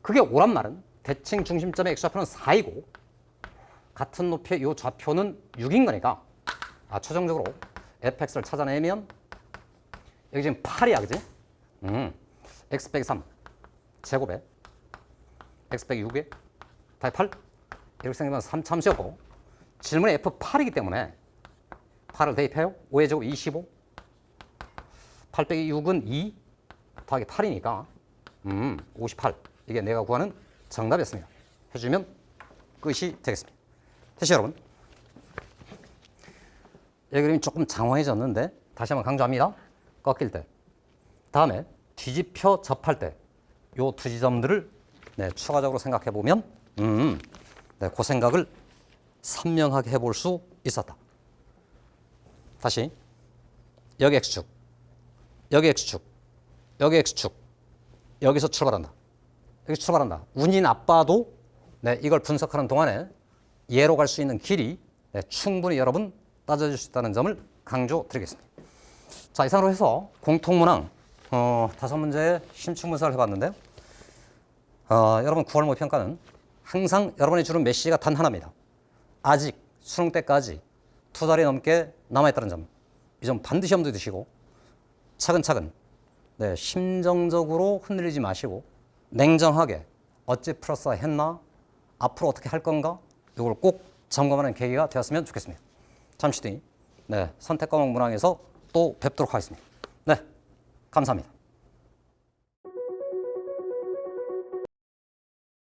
그게 5란 말은 대칭 중심점의 X좌표는 4이고 같은 높이의 요 좌표는 6인 거니까 최종적으로 fx를 찾아내면 여기 지금 8이야, 그지? x 빼기 3 제곱에 x 빼기 6에 다시 8 이렇게 생기면 3참수였고 질문이 f8이기 때문에 8을 대입해요. 5의 제곱 25 8 빼기 6은 2 더하기 8이니까 58 이게 내가 구하는 정답이었습니다. 해주면 끝이 되겠습니다. 됐죠, 여러분? 이 그림이 조금 장황해졌는데 다시 한번 강조합니다. 꺾일 때 다음에 뒤집혀 접할 때 요 두 지점들을 추가적으로 생각해 보면 그 생각을 선명하게 해볼 수 있었다. 다시 여기 X축 여기 X축 여기 X축. 여기서 출발한다. 여기 출발한다. 운이 나빠도 네, 이걸 분석하는 동안에 예로 갈 수 있는 길이 네, 충분히 여러분 따져줄 수 있다는 점을 강조드리겠습니다. 자, 이상으로 해서 공통문항 5문제의 심층 분석을 해봤는데요. 여러분 9월 모의평가는 항상 여러분이 주는 메시지가 단 하나입니다. 아직 수능 때까지 2달이 넘게 남아있다는 점. 이 점 반드시 염두에 두시고 차근차근 네, 심정적으로 흔들리지 마시고 냉정하게 어찌 풀었어야 했나? 앞으로 어떻게 할 건가? 이걸 꼭 점검하는 계기가 되었으면 좋겠습니다. 잠시 뒤 네, 선택과목 문항에서 또 뵙도록 하겠습니다. 네, 감사합니다.